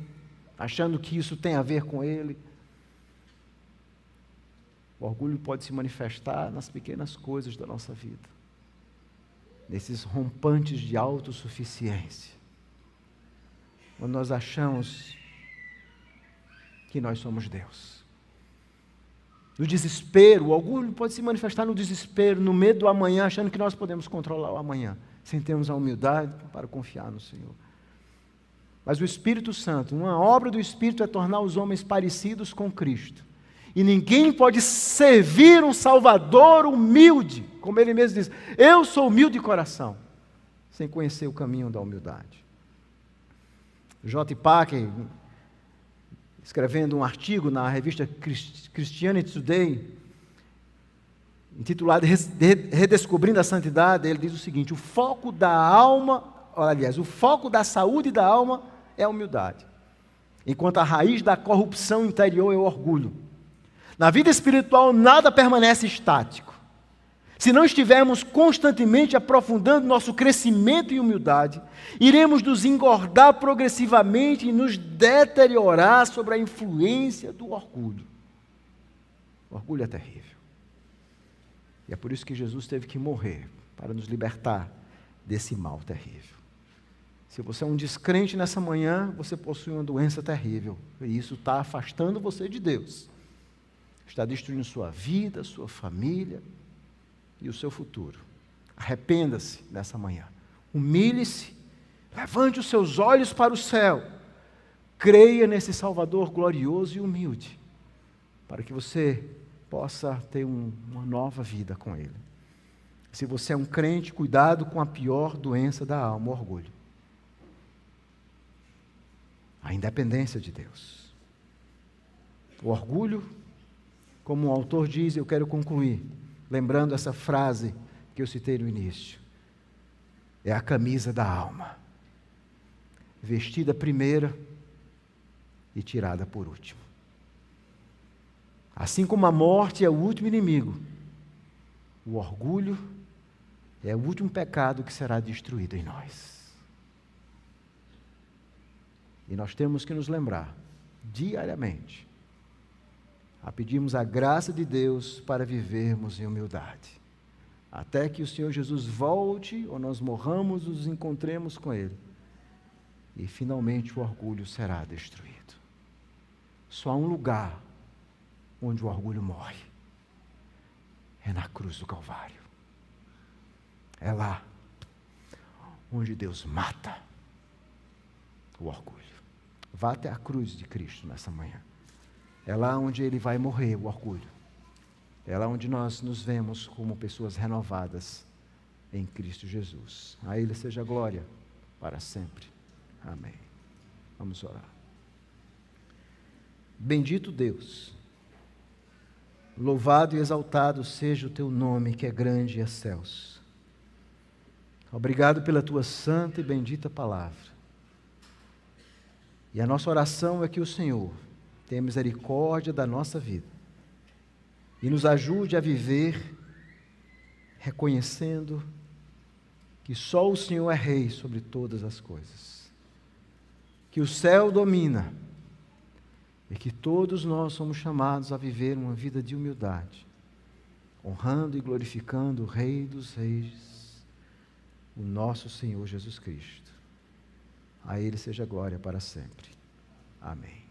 achando que isso tem a ver com ele. O orgulho pode se manifestar nas pequenas coisas da nossa vida, nesses rompantes de autossuficiência, quando nós achamos que nós somos Deus. No desespero, o orgulho pode se manifestar no desespero, no medo do amanhã, achando que nós podemos controlar o amanhã, sem termos a humildade para confiar no Senhor. Mas o Espírito Santo, uma obra do Espírito é tornar os homens parecidos com Cristo. E ninguém pode servir um Salvador humilde, como ele mesmo diz, eu sou humilde de coração, sem conhecer o caminho da humildade. J. Packer, escrevendo um artigo na revista Christianity Today, intitulado Redescobrindo a Santidade, ele diz o seguinte: o foco da alma, aliás, o foco da saúde da alma é a humildade, enquanto a raiz da corrupção interior é o orgulho. Na vida espiritual, nada permanece estático. Se não estivermos constantemente aprofundando nosso crescimento em humildade, iremos nos engordar progressivamente e nos deteriorar sobre a influência do orgulho. O orgulho é terrível. E é por isso que Jesus teve que morrer, para nos libertar desse mal terrível. Se você é um descrente nessa manhã, você possui uma doença terrível. E isso está afastando você de Deus. Está destruindo sua vida, sua família e o seu futuro. Arrependa-se nessa manhã. Humilhe-se. Levante os seus olhos para o céu. Creia nesse Salvador glorioso e humilde, para que você possa ter uma nova vida com Ele. Se você é um crente, cuidado com a pior doença da alma, o orgulho. A independência de Deus. O orgulho, como o autor diz, eu quero concluir, lembrando essa frase que eu citei no início. É a camisa da alma, vestida primeira e tirada por último. Assim como a morte é o último inimigo, o orgulho é o último pecado que será destruído em nós. E nós temos que nos lembrar, diariamente, a pedirmos a graça de Deus para vivermos em humildade, até que o Senhor Jesus volte, ou nós morramos, nos encontremos com Ele, e finalmente o orgulho será destruído. Só há um lugar onde o orgulho morre, é na cruz do Calvário. É lá onde Deus mata o orgulho. Vá até a cruz de Cristo nessa manhã. É lá onde Ele vai morrer, o orgulho. É lá onde nós nos vemos como pessoas renovadas em Cristo Jesus. A Ele seja glória para sempre. Amém. Vamos orar. Bendito Deus, louvado e exaltado seja o Teu nome, que é grande e excelso. Obrigado pela Tua santa e bendita palavra. E a nossa oração é que o Senhor tenha misericórdia da nossa vida e nos ajude a viver reconhecendo que só o Senhor é Rei sobre todas as coisas, que o céu domina e que todos nós somos chamados a viver uma vida de humildade, honrando e glorificando o Rei dos Reis, o nosso Senhor Jesus Cristo. A Ele seja glória para sempre. Amém.